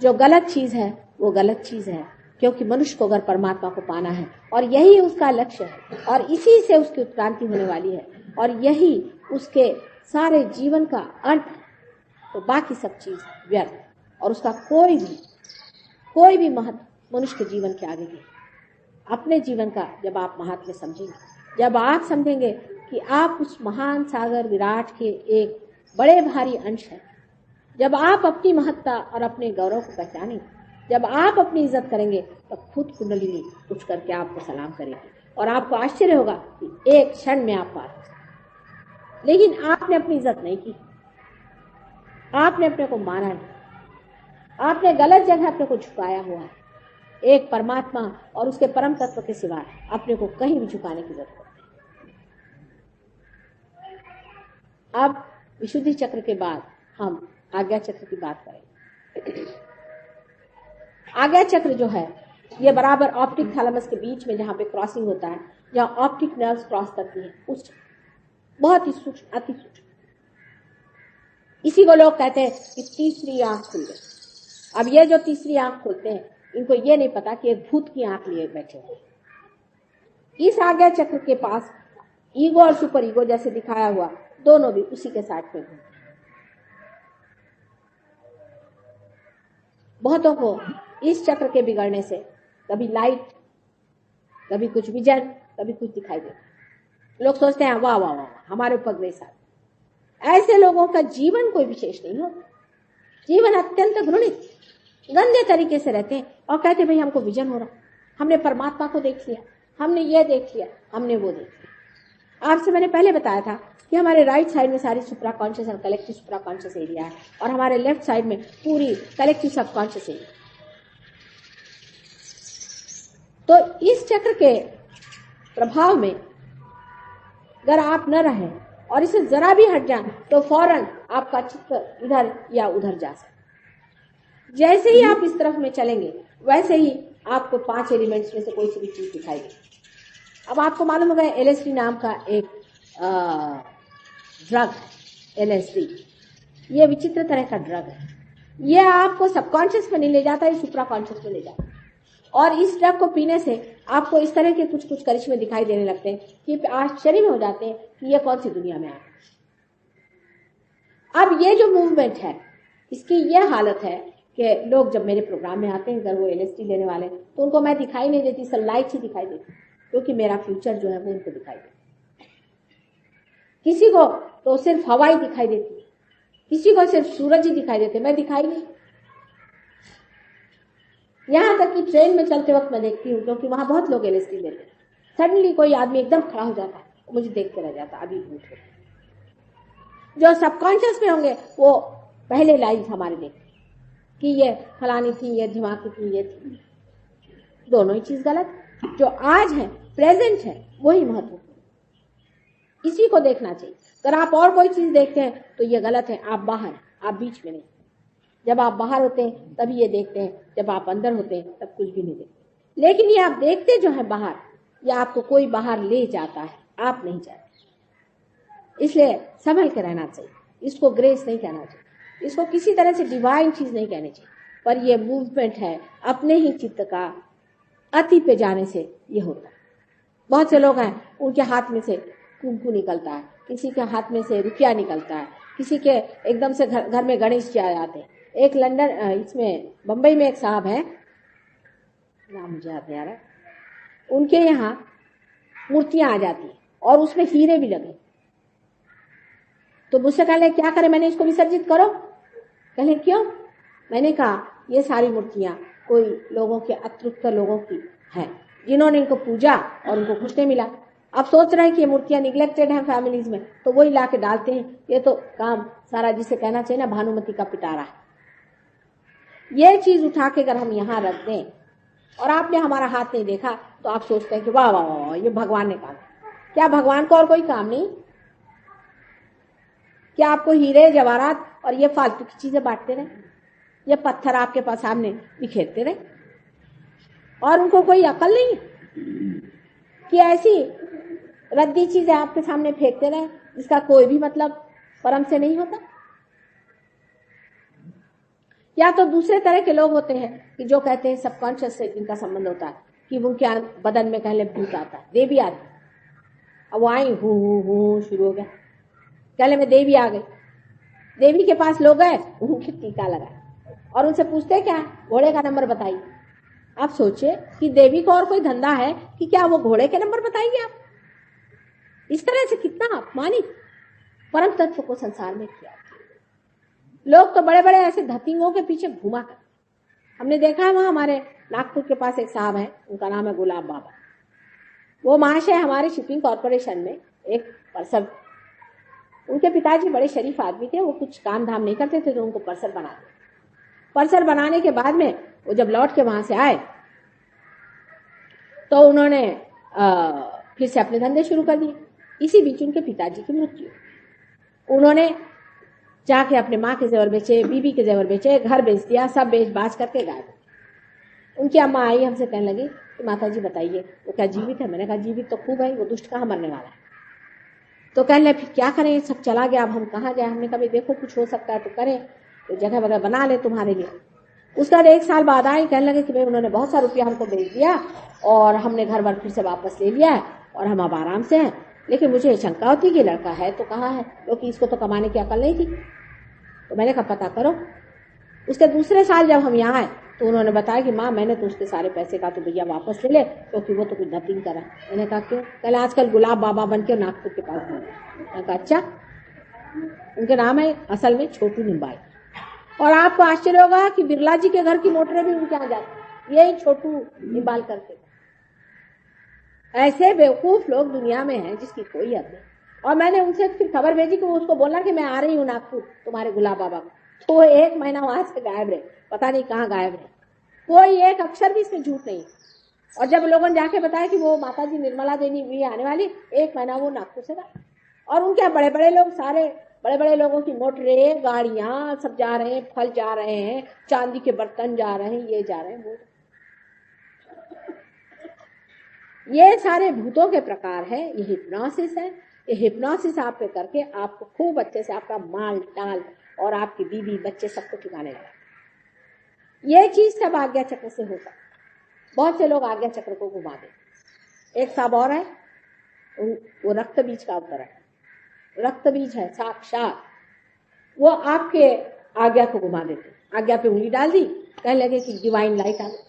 जो गलत चीज है वो गलत चीज है, क्योंकि मनुष्य को अगर परमात्मा को पाना है और यही उसका लक्ष्य है और इसी से उसकी उत्क्रांति होने वाली है और यही उसके सारे जीवन का अंत, तो बाकी सब चीज व्यर्थ और उसका कोई भी महत्व मनुष्य के जीवन के आगे नहीं। अपने जीवन का जब आप महात्म्य समझेंगे, जब आप समझेंगे कि आप उस महान सागर विराट के एक बड़े भारी अंश हैं, जब आप अपनी महत्ता और अपने गौरव को पहचानेंगे, जब आप अपनी इज्जत करेंगे तो खुद कुंडलिनी उठ करके आपको सलाम करेगी और आपको आश्चर्य होगा कि एक क्षण में आप पार हो सकते। लेकिन आपने अपनी इज्जत नहीं की, आपने अपने को मारा नहीं, आपने गलत जगह अपने को झुकाया हुआ है। एक परमात्मा और उसके परम तत्व के सिवा अपने को कहीं भी झुकाने की जरूरत नहीं। अब विशुद्धि चक्र के बाद हम आज्ञा चक्र की बात करेंगे। आज्ञा चक्र जो है ये बराबर ऑप्टिक थैलेमस के बीच में जहां पे क्रॉसिंग होता है, जहां ऑप्टिक नर्व्स क्रॉस करती है, उस बहुत ही सूक्ष्म, अति सूक्ष्म, इसी को लोग कहते हैं कि तीसरी आंख खुल गई। अब ये जो तीसरी आंख खोलते हैं इनको ये नहीं पता कि एक भूत की आंख लिए बैठे हैं। इस आज्ञा चक्र के पास ईगो और सुपर ईगो जैसे दिखाया हुआ दोनों भी उसी के साथ में घूमते। बहुतों को इस चक्र के बिगड़ने से कभी लाइट, कभी कुछ विजन, कभी कुछ दिखाई देता। लोग सोचते हैं वाह वाह वाह हमारे ऊपर ग्रेस आ। ऐसे लोगों का जीवन कोई विशेष नहीं होता, जीवन अत्यंत घृणित गंदे तरीके से रहते हैं और कहते भाई हमको विजन हो रहा, हमने परमात्मा को देख लिया, हमने ये देख लिया, हमने वो देख लिया। आपसे मैंने पहले बताया था कि हमारे राइट साइड में सारी सुप्रा कॉन्शियस और कलेक्टिव सुप्रा कॉन्शियस एरिया है और हमारे लेफ्ट साइड में पूरी कलेक्टिव सब कॉन्शियस एरिया। तो इस चक्र के प्रभाव में अगर आप न रहें और इसे जरा भी हट जाए तो फौरन आपका चित्र इधर या उधर जा सकता। जैसे ही आप इस तरफ में चलेंगे वैसे ही आपको 5 एलिमेंट्स में से कोई सी भी चीज दिखाई देगी। अब आपको मालूम होगा LSD नाम का एक ड्रग, LSD ये विचित्र तरह का ड्रग है। ये आपको सबकॉन्शियस में नहीं ले जाता, ये सुप्रा कॉन्शियस में ले जाता है। और इस ड्रग को पीने से आपको इस तरह के कुछ करिश्मे दिखाई देने लगते हैं कि आश्चर्य में हो जाते हैं कि ये कौन सी दुनिया में आ गए। अब ये जो मूवमेंट है इसकी ये हालत है कि लोग जब मेरे प्रोग्राम में आते हैं, अगर वो LSD लेने वाले तो उनको मैं दिखाई नहीं देती, सब लाइट ही दिखाई देती, क्योंकि मेरा फ्यूचर जो है वो उनको दिखाई देता। किसी को तो सिर्फ हवा ही दिखाई देती, किसी को सिर्फ सूरज ही दिखाई देते, मैं दिखाई नहीं। यहां तक कि ट्रेन में चलते वक्त मैं देखती हूँ, क्योंकि वहां बहुत लोग LSD लेते हैं। सडनली कोई आदमी एकदम खड़ा हो जाता है, मुझे देखते रह जाता, अभी भूत हो। जो सबकॉन्शियस में होंगे वो पहले लाइन हमारे देखते कि ये फलानी थी, ये धमाकी थी, ये थी। दोनों ही चीज गलत। जो आज है, प्रेजेंट है, वही महत्वपूर्ण, इसी को देखना चाहिए। अगर आप और कोई चीज देखते हैं तो ये गलत है, आप बाहर, आप बीच में नहीं। जब आप बाहर होते हैं तभी ये देखते हैं, जब आप अंदर होते हैं तब कुछ भी नहीं देखते। लेकिन ये आप देखते जो है बाहर, ये आपको कोई बाहर ले जाता है, आप नहीं जाते। इसलिए संभल के रहना चाहिए। इसको ग्रेस नहीं कहना चाहिए, इसको किसी तरह से डिवाइन चीज नहीं कहनी चाहिए, पर यह मूवमेंट है अपने ही चित्त का अति पे जाने से ये होता है। बहुत से लोग हैं उनके हाथ में से कुंकू निकलता है, किसी के हाथ में से रुपया निकलता है, किसी के एकदम से घर में गणेश जी आ जाते हैं। एक लंदन, इसमें बंबई में एक साहब है, नाम मुझे याद नहीं आ रहा, उनके यहाँ मूर्तियां आ जाती है और उसमें हीरे भी लगे। तो मुझसे कहले क्या करें, मैंने इसको विसर्जित करो। कहले क्यों? मैंने कहा ये सारी मूर्तियां कोई लोगों के, अतृप्त लोगों की है, जिन्होंने इनको पूजा और उनको कुछ नहीं मिला। अब सोच रहे हैं कि ये मूर्तियां निग्लेक्टेड हैं फैमिलीज में, तो वही ला के डालते हैं। ये तो काम सारा जिसे कहना चाहिए ना भानुमति का पिटारा है। ये चीज उठा के अगर हम यहाँ रख दें और आपने हमारा हाथ नहीं देखा तो आप सोचते हैं कि वाह वाह वाह ये भगवान ने काम। क्या भगवान को और कोई काम नहीं? क्या आपको हीरे जवाहरात और ये फालतू की चीजें बांटते रहे, ये पत्थर आपके पास सामने बिखेरते रहे और उनको कोई अकल नहीं कि ऐसी रद्दी चीजें आपके सामने फेंकते रहे जिसका कोई भी मतलब परम से नहीं होता? या तो दूसरे तरह के लोग होते हैं कि जो कहते हैं सबकॉन्शियस से जिनका संबंध होता है कि वो क्या बदन में कहले भूत आता है, देवी आती है। अब वो आई हूँ शुरू हो गया, कहले में देवी आ गई। देवी के पास लोग गए, उनकी टीका लगाए और उनसे पूछते क्या घोड़े का नंबर बताइए। आप सोचिए कि देवी को और कोई धंधा है कि क्या वो घोड़े के नंबर बताएंगे आप? इस तरह से कितना अपमानित परम तत्व को संसार में किया। लोग तो बड़े बड़े ऐसे धतिंगों के पीछे घुमा कर, हमने देखा है वहां हमारे नागपुर के पास एक साहब है, उनका नाम है गुलाब बाबा। वो महाशय हमारे शिपिंग कॉर्पोरेशन में एक पर्सन, उनके पिताजी बड़े शरीफ आदमी थे, वो कुछ काम धाम नहीं करते थे तो उनको पर्सन बना दिया। पर्सन बनाने के बाद में वो जब लौट के वहां से आए तो उन्होंने फिर से अपने धंधे शुरू कर दिए। इसी बीच उनके पिताजी की मृत्यु, उन्होंने जाके अपने माँ के जेवर बेचे, बीबी के जेवर बेचे, घर बेच दिया, सब बेच बाच करके गायब। उनकी अम्मा आई हमसे कहने लगी कि माता जी बताइए वो क्या जीवित है? मैंने कहा जीवित तो खूब है, वो दुष्ट कहाँ मरने वाला है। तो कहने लगे फिर क्या करें, सब चला गया, अब हम कहाँ जाए? हमने कहा देखो कुछ हो सकता है तो करें, तो जगह वगैरह बना ले तुम्हारे लिए। उसका 1 साल बाद आई, कहने लगे कि भाई उन्होंने बहुत सारा रुपया हमको भेज दिया और हमने घर वर फिर से वापस ले लिया है और हम अब आराम से हैं, लेकिन मुझे शंका होती कि लड़का है तो कहाँ है, क्योंकि इसको तो कमाने की अकल नहीं थी। तो मैंने कहा पता करो। उसके दूसरे साल जब हम यहाँ आए तो उन्होंने बताया कि माँ मैंने तो उसके सारे पैसे का तो भैया वापस ले ले, क्योंकि वो तो कुछ धतिंग करा। मैंने कहा क्यों? कल आजकल गुलाब बाबा बन के नागपुर के पास गए। मैंने कहा अच्छा, उनके नाम है असल में छोटू निम्बाई। और आपको आश्चर्य होगा कि बिरला जी के घर की मोटरें भी उनके यहाँ जाती, यही छोटू निम्बाल करते। ऐसे बेवकूफ लोग दुनिया में हैं जिसकी कोई हद नहीं। और मैंने उनसे फिर खबर भेजी कि उसको बोला कि मैं आ रही हूँ नागपुर तुम्हारे गुलाब बाबा को, तो 1 महीना वहां से गायब रहे, पता नहीं कहाँ गायब रहे, कोई एक अक्षर भी इसमें झूठ नहीं। और जब लोगों ने जाके बताया कि वो माता जी निर्मला देवी भी आने वाली, 1 महीना वो नागपुर से गायब। और उनके बड़े बड़े लोग, सारे बड़े बड़े लोगों की मोटरें, गाड़ियां सब जा रहे हैं, फल जा रहे हैं, चांदी के बर्तन जा रहे हैं, ये जा रहे हैं वो। ये सारे भूतों के प्रकार है, ये हिप्नोसिस है। ये हिप्नोसिस आप पे करके आपको खूब अच्छे से आपका माल टाल और आपकी बीवी बच्चे सबको ठिकाने लगा। ये चीज सब आज्ञा चक्र से होता। बहुत से लोग आज्ञा चक्र को घुमा देते। एक साहब और है, वो रक्त बीज का अवतार है, रक्त बीज है साक्षात, वो आपके आज्ञा को घुमा देते। आज्ञा पे उंगली डाल दी, कहने लगे कि डिवाइन लाइट आ गई।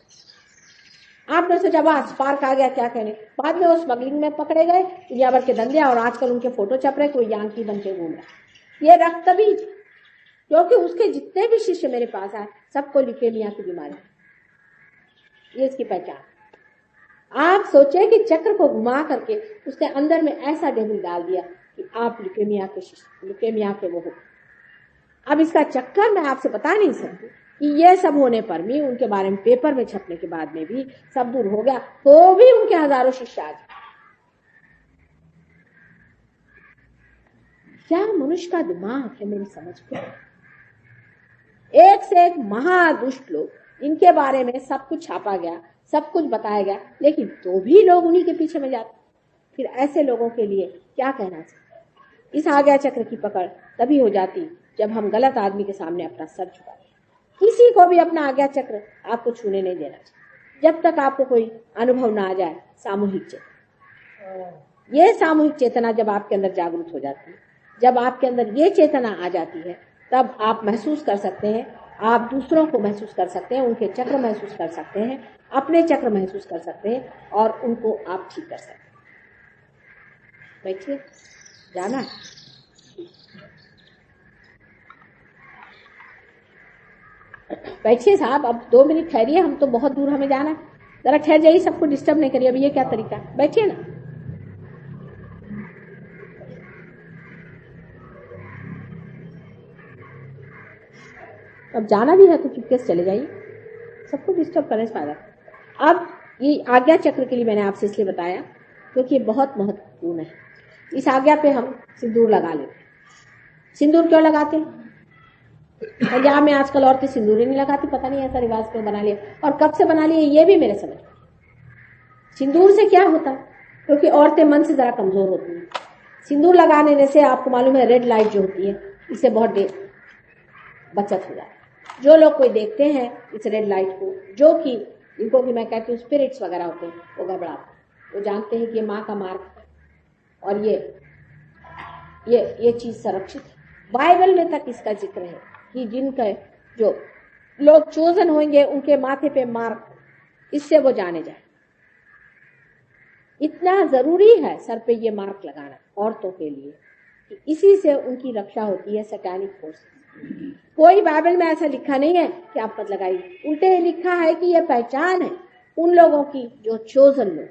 आपने सोचा बस स्पार्क आ गया, क्या कहने। बाद में वो स्मगलिंग में पकड़े गए, दुनिया भर के धंधे, और आजकल उनके फोटो छप रहे, कोई यांकी बन के घूम रहा। ये रक्त बीज, क्योंकि उसके जितने भी शिष्य मेरे पास आए सबको ल्यूकेमिया की बीमारी, ये इसकी पहचान। आप सोचे कि चक्र को घुमा करके उसके अंदर में ऐसा डेविल डाल दिया कि आप ल्यूकेमिया के शिष्य, ल्यूकेमिया के वो हो। अब इसका चक्कर मैं आपसे बता नहीं सकती कि ये सब होने पर भी, उनके बारे में पेपर में छपने के बाद में भी सब दूर हो गया, तो भी उनके हजारों शिष्य आ गए। क्या मनुष्य का दिमाग है मेरी समझ में। एक से एक महादुष्ट लोग, इनके बारे में सब कुछ छापा गया, सब कुछ बताया गया, लेकिन तो भी लोग उन्हीं के पीछे में जाते। फिर ऐसे लोगों के लिए क्या कहना चाहिए। इस आज्ञा चक्र की पकड़ तभी हो जाती जब हम गलत आदमी के सामने अपना सर झुकाते। किसी को भी अपना आज्ञा चक्र आपको छूने नहीं देना चाहिए जब तक आपको कोई अनुभव ना आ जाए सामूहिक चेतना। ये सामूहिक चेतना जब आपके अंदर जागृत हो जाती है, जब आपके अंदर ये चेतना आ जाती है, तब आप महसूस कर सकते हैं, आप दूसरों को महसूस कर सकते हैं, उनके चक्र महसूस कर सकते हैं, अपने चक्र महसूस कर सकते हैं, और उनको आप ठीक कर सकते हैं। बैठिए, जाना है। बैठिए साहब, अब 2 मिनट ठहरिए, हम तो बहुत दूर हमें जाना है, जरा ठहर जाइए, सबको डिस्टर्ब नहीं करिए। अब ये क्या तरीका है, बैठिए ना। अब जाना भी है तो चुपके से चले जाइए, सबको डिस्टर्ब करने से फायदा। अब ये आज्ञा चक्र के लिए मैंने आपसे इसलिए बताया क्योंकि ये बहुत महत्वपूर्ण है। इस आज्ञा पे हम सिंदूर लगा लेते हैं। सिंदूर क्यों लगाते हैं? पंजाब में आजकल औरतें सिंदूर ही नहीं लगाती, पता नहीं ऐसा रिवाज क्यों बना लिया, और कब से बना लिया ये भी मेरे समझ में। सिंदूर से क्या होता है? क्योंकि औरतें मन से जरा कमजोर होती हैं। सिंदूर लगाने से आपको मालूम है रेड लाइट जो होती है इससे बहुत बचत हो जाती है। जो लोग कोई देखते हैं इस रेड लाइट को, जो कि इनको कि मैं कहती हूँ स्पिरिट्स वगैरह होते हैं, वो घबराते हैं, वो जानते हैं कि ये माँ का मार्ग है और ये चीज सुरक्षित है। बाइबल में तक इसका जिक्र है कि जिनके जो लोग चोजन होंगे उनके माथे पे मार्क, इससे वो जाने जाए। इतना जरूरी है सर पे ये मार्क लगाना औरतों के लिए कि इसी से उनकी रक्षा होती है सैतानिक फोर्स। कोई बाइबल में ऐसा लिखा नहीं है कि आप मत लगाइए, उल्टे लिखा है कि यह पहचान है उन लोगों की जो चोजन लोग।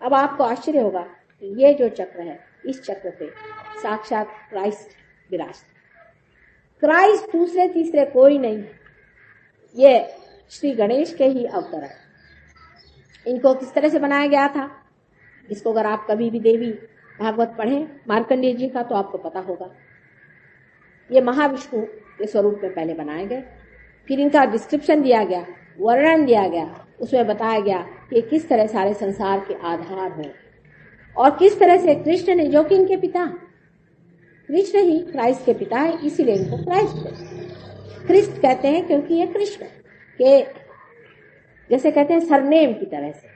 अब आपको आश्चर्य होगा कि ये जो चक्र है, इस चक्र पे साक्षात क्राइस्ट विराजते। क्राइस्ट दूसरे तीसरे कोई नहीं है, ये श्री गणेश के ही अवतार है। इनको किस तरह से बनाया गया था, इसको अगर आप कभी भी देवी भागवत पढ़ें मार्कंडेय जी का तो आपको पता होगा। ये महाविष्णु के स्वरूप में पहले बनाए गए, फिर इनका डिस्क्रिप्शन दिया गया, वर्णन दिया गया, उसमें बताया गया कि किस तरह सारे संसार के आधार हो और किस तरह से कृष्ण ने, जो कि इनके पिता, कृष्ण ही क्राइस्ट के पिता है, इसीलिए इनको क्रिस्ट कहते हैं क्योंकि ये कृष्ण के जैसे कहते हैं सरनेम की तरह से।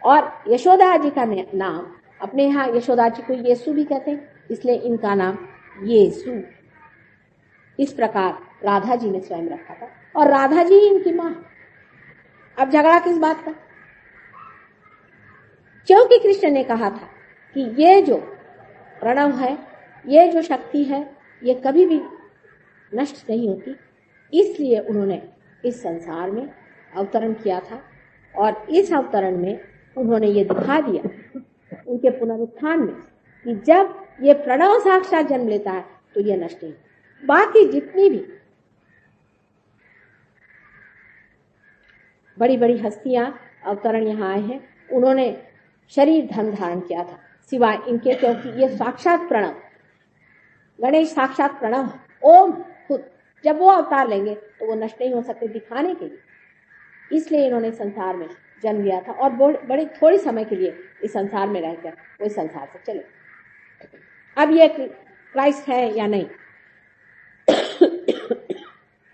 और यशोदा जी का नाम, अपने यहाँ यशोदा जी को यीशु भी कहते हैं, इसलिए इनका नाम यीशु। इस प्रकार राधा जी ने स्वयं रखा था और राधा जी ही इनकी माँ। अब झगड़ा किस बात का? क्योंकि कृष्ण ने कहा था कि ये जो प्रणव है, ये जो शक्ति है, ये कभी भी नष्ट नहीं होती, इसलिए उन्होंने इस संसार में अवतरण किया था। और इस अवतरण में उन्होंने ये दिखा दिया उनके पुनरुत्थान में कि जब ये प्रणव साक्षात जन्म लेता है तो ये नष्ट नहीं। बाकी जितनी भी बड़ी बड़ी हस्तियां अवतरण यहाँ आए हैं, उन्होंने शरीर धर्म धारण किया था सिवाय इनके, क्योंकि ये साक्षात प्रणव, गणेश साक्षात प्रणव, ओम खुद, जब वो अवतार लेंगे तो वो नष्ट नहीं हो सकते दिखाने के लिए। इसलिए इन्होंने संसार में जन्म लिया था और बड़े थोड़े समय के लिए इस संसार में रहकर वो इस संसार से चले। अब ये क्राइस्ट है या नहीं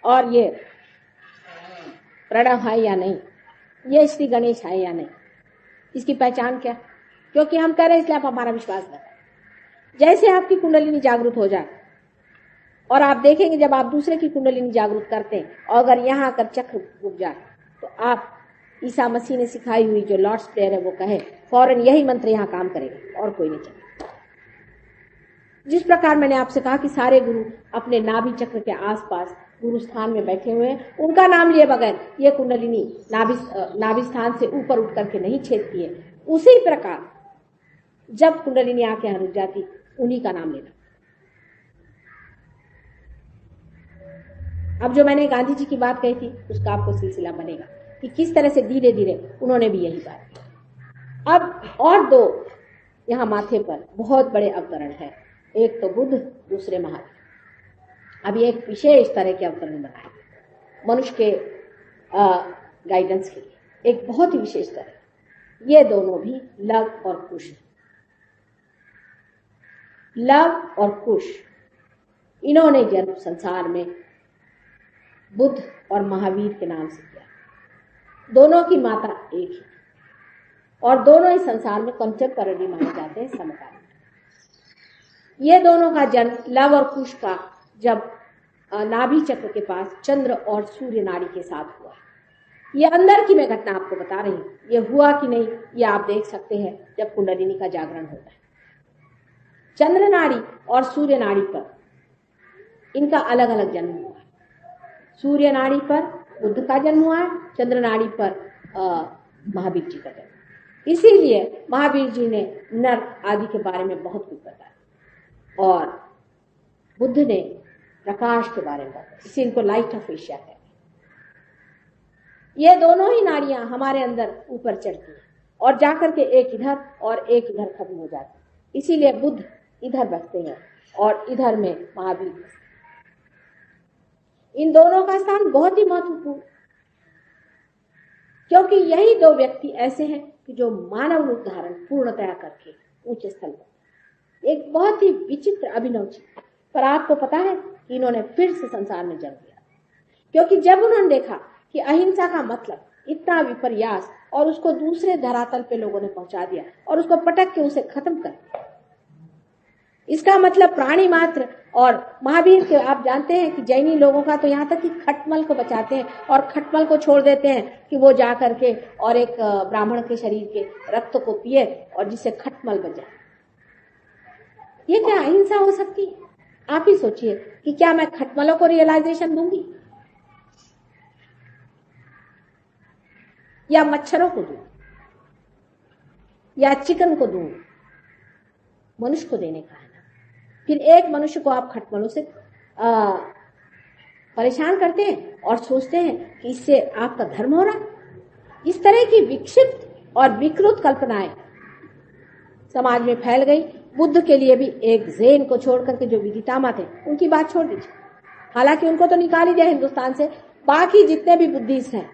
और ये प्रणव है या नहीं, ये श्री गणेश है या नहीं, इसकी पहचान क्या? क्योंकि हम कह रहे हैं इसलिए आप हमारा विश्वास न करें। जैसे आपकी कुंडलिनी जागृत हो जाए और आप देखेंगे जब आप दूसरे की कुंडलिनी जागृत करते हैं और अगर यहाँ आकर चक्र रुक जाए तो आप ईसा मसीह ने सिखाई हुई जो लॉर्ड्स प्रेयर है वो कहे, फौरन यही मंत्र यहाँ काम करेगा और कोई नहीं चलेगा। जिस प्रकार मैंने आपसे कहा कि सारे गुरु अपने नाभि चक्र के आसपास गुरु स्थान में बैठे हुए हैं, उनका नाम लिए बगैर ये कुंडलिनी नाभि स्थान से ऊपर उठ करके नहीं छेदती है। उसी प्रकार जब कुंडलिनी आके यहाँ रुक जाती, उन्हीं का नाम लेना। अब जो मैंने गांधी जी की बात कही थी उसका आपको सिलसिला बनेगा कि किस तरह से धीरे धीरे उन्होंने भी यही बात की। अब और दो यहाँ माथे पर बहुत बड़े अवतरण है, एक तो बुद्ध, दूसरे महावीर। अब ये एक विशेष तरह के अवतरण बनाए मनुष्य के गाइडेंस के लिए, एक बहुत ही विशेष तरह। ये दोनों भी लव और कुश, लव और कुश, इन्होंने जन्म संसार में बुद्ध और महावीर के नाम से किया। दोनों की माता एक ही और दोनों इस संसार में कंटेम्पररी माने जाते हैं, समकालीन। ये दोनों का जन्म लव और कुश का जब नाभि चक्र के पास चंद्र और सूर्य नाड़ी के साथ हुआ। ये अंदर की मैं घटना आपको बता रही हूँ, ये हुआ कि नहीं ये आप देख सकते हैं जब कुंडलिनी का जागरण होता है। चंद्र नाड़ी और सूर्य नाड़ी पर इनका अलग अलग जन्म हुआ। सूर्य नाड़ी पर बुद्ध का जन्म हुआ है, चंद्र नाड़ी पर महावीर जी का जन्म। इसीलिए महावीर जी ने नर आदि के बारे में बहुत कुछ बताया और बुद्ध ने प्रकाश के बारे में बात करते हैं, इसी इनको लाइट ऑफ एशिया कहते हैं। ये दोनों ही नाड़ियां हमारे अंदर ऊपर चढ़ती हैं और जाकर के एक इधर और एक इधर खत्म हो जाती है। इसीलिए बुद्ध इधर बसते हैं और इधर में महावीर बसते हैं। इन दोनों का स्थान बहुत ही महत्वपूर्ण, क्योंकि यही दो व्यक्ति ऐसे हैं कि जो मानव रूप धारण पूर्णतया करके ऊंचे स्थल पर, एक बहुत ही विचित्र अभिनव चीज। पर आपको पता है कि इन्होंने फिर से संसार में जन्म लिया, क्योंकि जब उन्होंने देखा कि अहिंसा का मतलब इतना विपर्यास और उसको दूसरे धरातल पे लोगों ने पहुंचा दिया और उसको पटक के उसे खत्म कर दिया। इसका मतलब प्राणी मात्र और महावीर के, आप जानते हैं कि जैनी लोगों का तो यहाँ तक कि खटमल को बचाते हैं और खटमल को छोड़ देते हैं कि वो जा करके और एक ब्राह्मण के शरीर के रक्त को पिए और जिससे खटमल बच जाए। ये क्या अहिंसा हो सकती है? आप ही सोचिए कि क्या मैं खटमलों को रियलाइजेशन दूंगी या मच्छरों को दूं या चिकन को दूं? मनुष्य को देने का है ना। फिर एक मनुष्य को आप खटमलों से परेशान करते हैं और सोचते हैं कि इससे आपका धर्म हो रहा है। इस तरह की विक्षिप्त और विकृत कल्पनाएं समाज में फैल गई। बुद्ध के लिए भी एक ज़ेन को छोड़ करके जो विदितामा थे उनकी बात छोड़ दीजिए, हालांकि उनको तो निकाल ही दिया हिंदुस्तान से। बाकी जितने भी बुद्धिस्ट हैं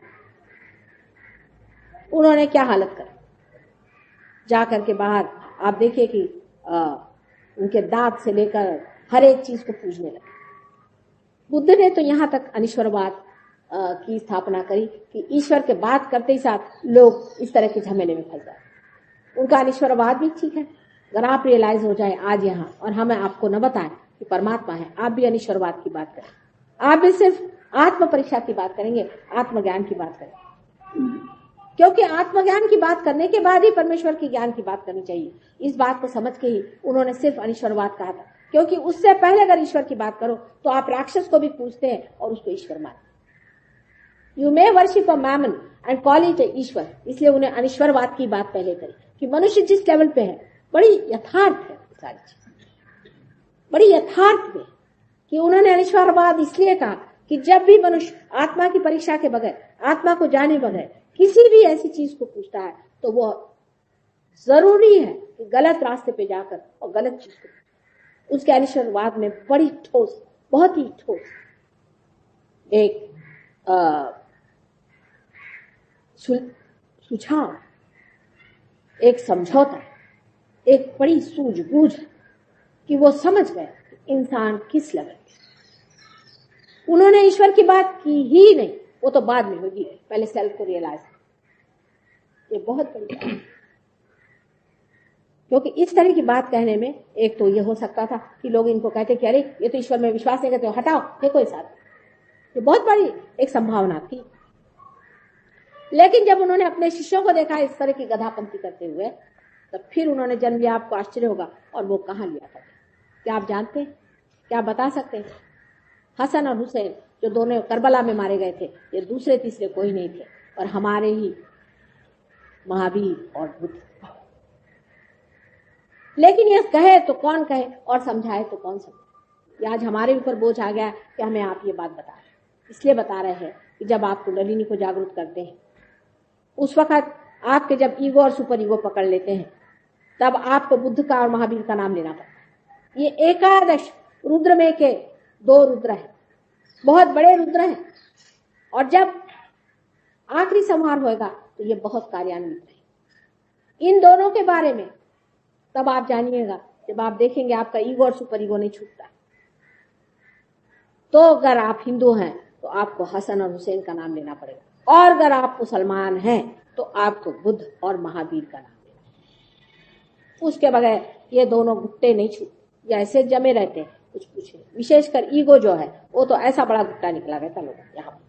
उन्होंने क्या हालत कर जा करके बाहर आप देखिए कि उनके दांत से लेकर हर एक चीज को पूजने लगे। बुद्ध ने तो यहाँ तक अनिश्वरवाद की स्थापना करी कि ईश्वर के बात करते ही साथ लोग इस तरह के झमेले में फंस जाए। उनका अनिश्वरवाद भी ठीक है, अगर आप रियलाइज हो जाए आज यहाँ और हमें आपको न बताएं कि परमात्मा है, आप भी अनिश्वरवाद की बात करें, आप भी सिर्फ आत्म परीक्षा की बात करेंगे, आत्मज्ञान की बात करें, क्योंकि आत्मज्ञान की बात करने के बाद ही परमेश्वर के ज्ञान की बात करनी चाहिए। इस बात को समझ के ही उन्होंने सिर्फ अनिश्वरवाद कहा था, क्योंकि उससे पहले अगर ईश्वर की बात करो तो आप राक्षस को भी पूछते हैं और उसको ईश्वर मानते। You may worship a mammon and call it Ishwar, इसलिए उन्हें अनिश्वरवाद की बात पहले करी कि मनुष्य जिस लेवल पे है, बड़ी यथार्थ है सारी चीज, बड़ी यथार्थ है कि उन्होंने अनिश्वरवाद इसलिए कहा कि जब भी मनुष्य आत्मा की परीक्षा के बगैर, आत्मा को जाने बगैर किसी भी ऐसी चीज को पूछता है तो वो जरूरी है कि गलत रास्ते पे जाकर और गलत चीज को। उसके अनिश्वरवाद में बड़ी ठोस, बहुत ही ठोस एक सुझाव, एक समझौता, एक बड़ी सूझबूझ कि वो समझ गए इंसान किस लेवल पे। उन्होंने ईश्वर की बात की ही नहीं, वो तो बाद में होगी, पहले सेल्फ को रियलाइज। ये बहुत बड़ी बात है, क्योंकि इस तरह की बात कहने में एक तो ये हो सकता था कि लोग इनको कहते कि अरे ये तो ईश्वर में विश्वास नहीं करते, हटाओ फेंको इस आदमी। ये बहुत बड़ी एक संभावना थी। लेकिन जब उन्होंने अपने शिष्यों को देखा इस तरह की गधापंथी करते हुए, तब फिर उन्होंने जन्म लिया। आपको आश्चर्य होगा, और वो कहाँ लिया था? क्या आप जानते हैं? क्या आप बता सकते हैं? हसन और हुसैन जो दोनों करबला में मारे गए थे, ये दूसरे तीसरे कोई नहीं थे, और हमारे ही महावीर और बुद्ध। लेकिन ये कहे तो कौन कहे और समझाए तो कौन समझाए? आज हमारे ऊपर बोझ आ गया कि हमें आप ये बात बता रहे हैं। इसलिए बता रहे हैं कि जब आप कुंडलिनी को जागरूक करते हैं, उस वक्त आपके जब ईगो और सुपर ईगो पकड़ लेते हैं, तब आपको बुद्ध का और महावीर का नाम लेना पड़ता है। ये एकादश रुद्र में के 2 रुद्र हैं, बहुत बड़े रुद्र हैं, और जब आखिरी संहार होगा तो ये बहुत कार्यान्वित है। इन दोनों के बारे में तब आप जानिएगा जब आप देखेंगे आपका ईगो और सुपर ईगो नहीं छूटता। तो अगर आप हिंदू हैं तो आपको हसन और हुसैन का नाम लेना पड़ेगा, और अगर आप मुसलमान हैं तो आपको बुद्ध और महावीर का नाम लेना। उसके बगैर ये दोनों गुट्टे नहीं छूटते, या ऐसे जमे रहते हैं कुछ नहीं। विशेषकर ईगो जो है वो तो ऐसा बड़ा गुट्टा निकला रहता लोगों यहाँ पर।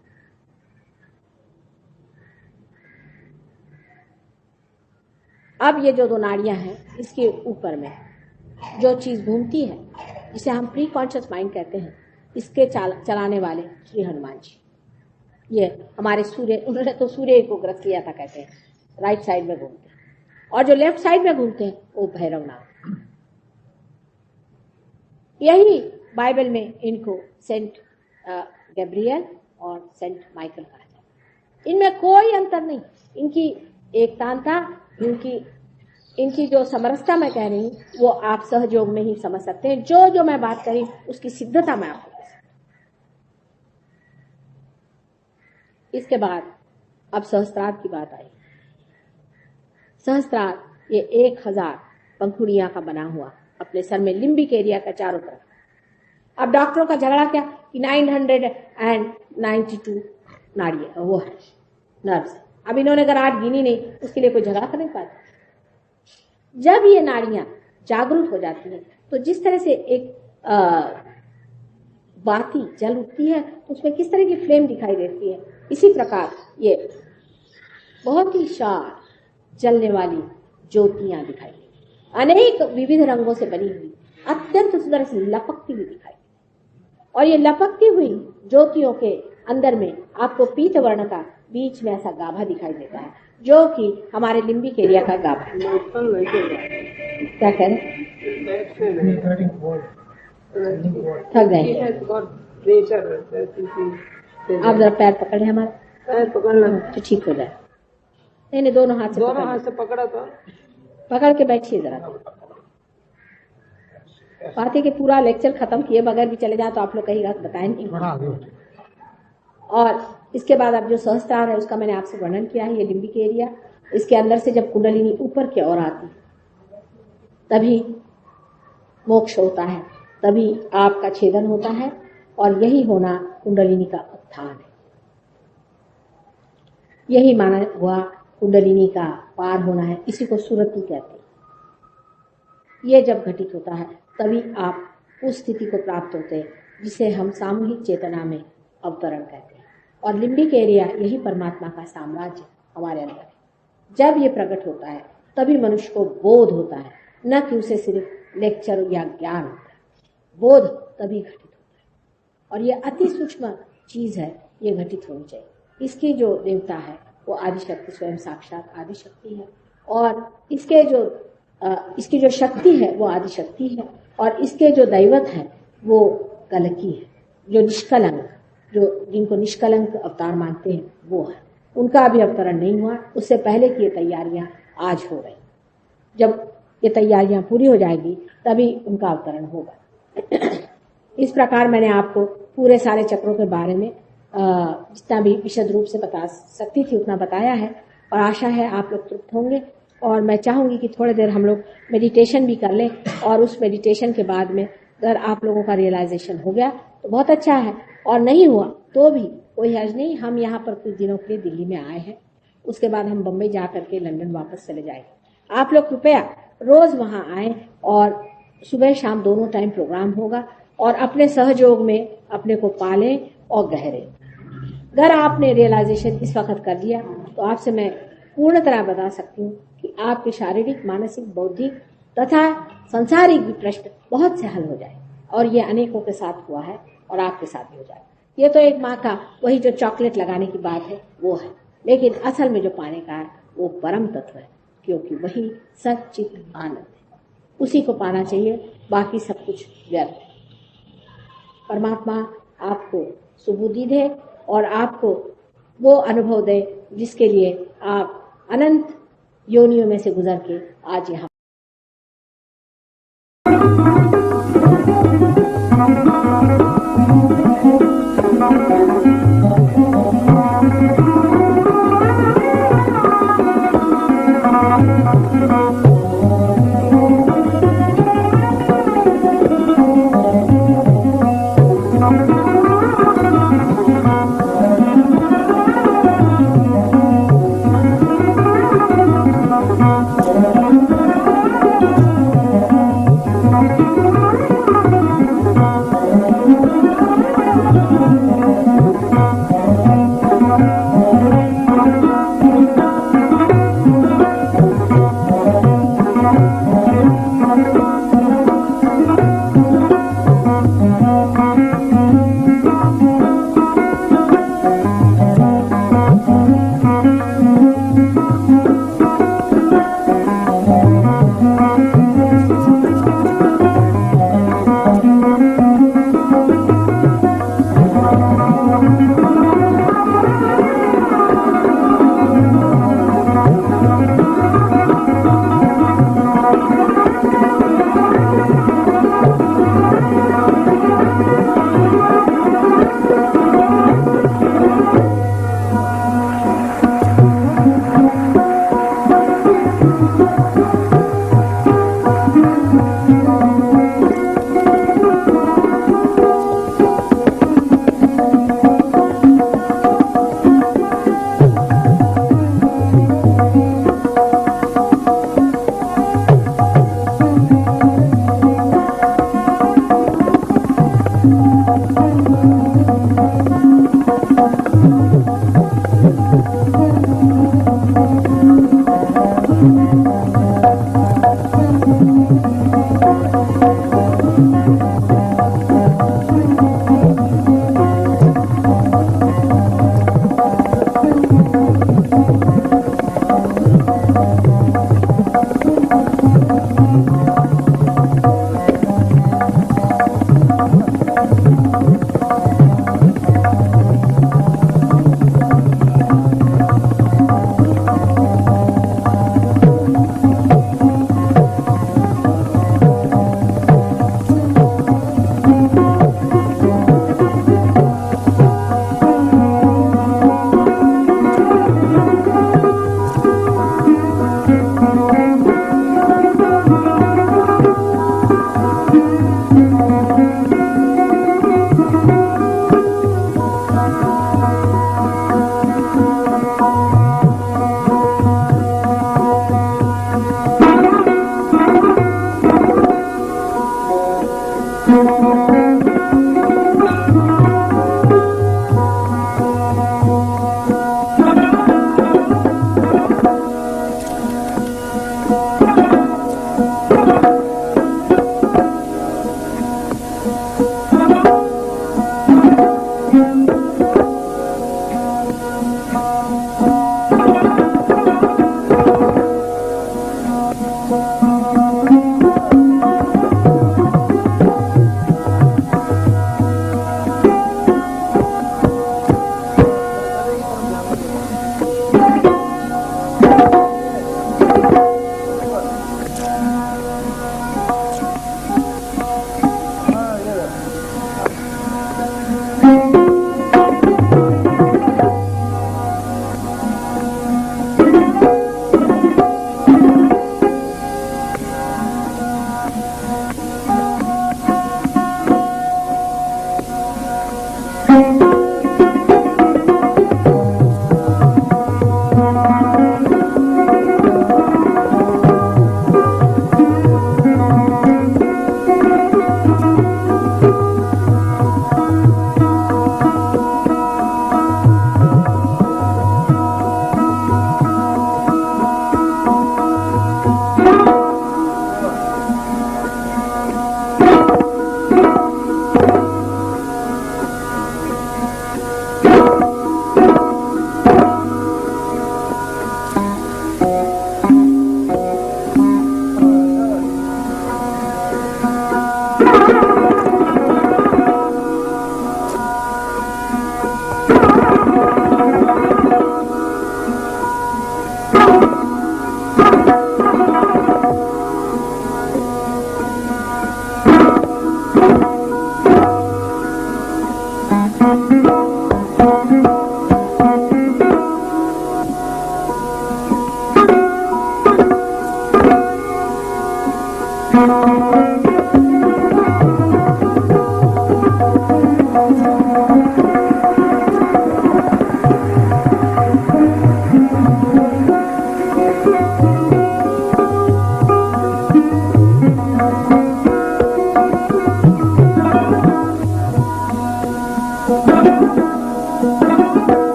अब ये जो 2 नाड़ियां हैं, इसके ऊपर में जो चीज घूमती है, जिसे हम प्री कॉन्शियस माइंड कहते हैं, इसके चलाने वाले श्री हनुमान जी। ये हमारे सूर्य, उन्होंने तो सूर्य को ग्रस्त लिया था कहते हैं, राइट साइड में घूमते हैं, और जो लेफ्ट साइड में घूमते हैं वो भैरवनाथ। यही बाइबल में इनको सेंट गैब्रियल और सेंट माइकल कहा जाता है। इनमें कोई अंतर नहीं, इनकी एकतांता, इनकी जो समरसता मैं कह रही हूँ वो आप सहयोग में ही समझ सकते हैं। जो जो मैं बात करी उसकी सिद्धता मैं आपको दे सकती हूँ। इसके बाद अब सहस्त्रार की बात आई। सहस्त्रार ये 1000 पंखुड़ियां का बना हुआ अपने सर में लिम्बिक एरिया का चारों तरफ। अब डॉक्टरों का झगड़ा क्या कि 992 नाड़ियां वो है नर्व्स। अब इन्होंने अगर 8 गिनी नहीं, उसके लिए कोई झगड़ा कर नहीं पाता। जब ये नाड़ियां जागरूक हो जाती हैं तो जिस तरह से एक बाती जल उठती है तो उसमें किस तरह की फ्लेम दिखाई देती है, इसी प्रकार ये बहुत ही शार्प जलने वाली ज्योतियां दिखाई देती, अनेक विविध रंगों से बनी हुई, अत्यंत सुंदर से लपकती हुई दिखाई। और ये लपकती हुई ज्योतियों के अंदर में आपको पीत वर्ण का बीच में ऐसा गाभा दिखाई देता है, जो कि हमारे लिम्बिक एरिया का गाभा। क्या कह रहे? थक गए? आप जरा पैर पकड़े हमारा, पैर पकड़ना तो ठीक हो जाए। नहीं, दोनों हाथ से पकड़ा तो पकड़ के बैठिए जरा। बात है कि पूरा लेक्चर खत्म किए बगैर भी चले जाए तो आप लोग कहीं बताए नहीं। और इसके बाद अब जो सहस्त्रार है उसका मैंने आपसे वर्णन किया है। ये लिम्बिक एरिया, इसके अंदर से जब कुंडलिनी ऊपर की ओर आती तभी मोक्ष होता है, तभी आपका छेदन होता है, और यही होना कुंडलिनी का उत्थान है। यही माना हुआ कुंडलिनी का पार होना है, इसी को सुरति कहते हैं। ये जब घटित होता है तभी आप उस स्थिति को प्राप्त होते हैं जिसे हम सामूहिक चेतना में अवतरण कहते हैं। और लिम्बिक एरिया यही परमात्मा का साम्राज्य हमारे अंदर है। जब ये प्रकट होता है तभी मनुष्य को बोध होता है, न कि उसे सिर्फ लेक्चर या ज्ञान होता है। बोध तभी घटित होता है, और ये अति सूक्ष्म चीज है, ये घटित होनी चाहिए। इसकी जो देवता है वो आदिशक्ति, स्वयं साक्षात आदिशक्ति है, और इसकी जो शक्ति है वो आदिशक्ति है, और इसके जो दैवत है वो कलकी है, जो निष्कलंक, जो जिनको निष्कलंक अवतार मानते हैं वो है। उनका अभी अवतरण नहीं हुआ, उससे पहले की ये तैयारियां आज हो रही। जब ये तैयारियां पूरी हो जाएगी तभी उनका अवतरण होगा। इस प्रकार मैंने आपको पूरे सारे चक्रों के बारे में जितना भी विशद रूप से बता सकती थी उतना बताया है, और आशा है आप लोग तृप्त होंगे। और मैं चाहूंगी कि थोड़ी देर हम लोग मेडिटेशन भी कर लें, और उस मेडिटेशन के बाद में अगर आप लोगों का रियलाइजेशन हो गया तो बहुत अच्छा है, और नहीं हुआ तो भी कोई हर्ज नहीं। हम यहाँ पर कुछ दिनों के लिए दिल्ली में आए हैं, उसके बाद हम बम्बई जा करके लंदन वापस चले जाएंगे। आप लोग कृपया रोज वहाँ आए, और सुबह शाम दोनों टाइम प्रोग्राम होगा, और अपने सहयोग में अपने को पालें और गहरे। अगर आपने रियलाइजेशन इस वक्त कर लिया तो आपसे मैं पूर्ण तरह बता सकती हूँ कि आपके शारीरिक, मानसिक, बौद्धिक तथा संसारिक भी प्रश्न बहुत से हल हो जाए। और ये अनेकों के साथ हुआ है और आपके साथ भी हो जाए। ये तो एक माँ का वही जो चॉकलेट लगाने की बात है वो है, लेकिन असल में जो पाने का है वो परम तत्व है, क्योंकि वही सच्चित आनंद है। उसी को पाना चाहिए, बाकी सब कुछ व्यर्थ है। परमात्मा आपको सुबुद्धि दे और आपको वो अनुभव दे जिसके लिए आप अनंत योनियों में से गुजर के आज यहाँ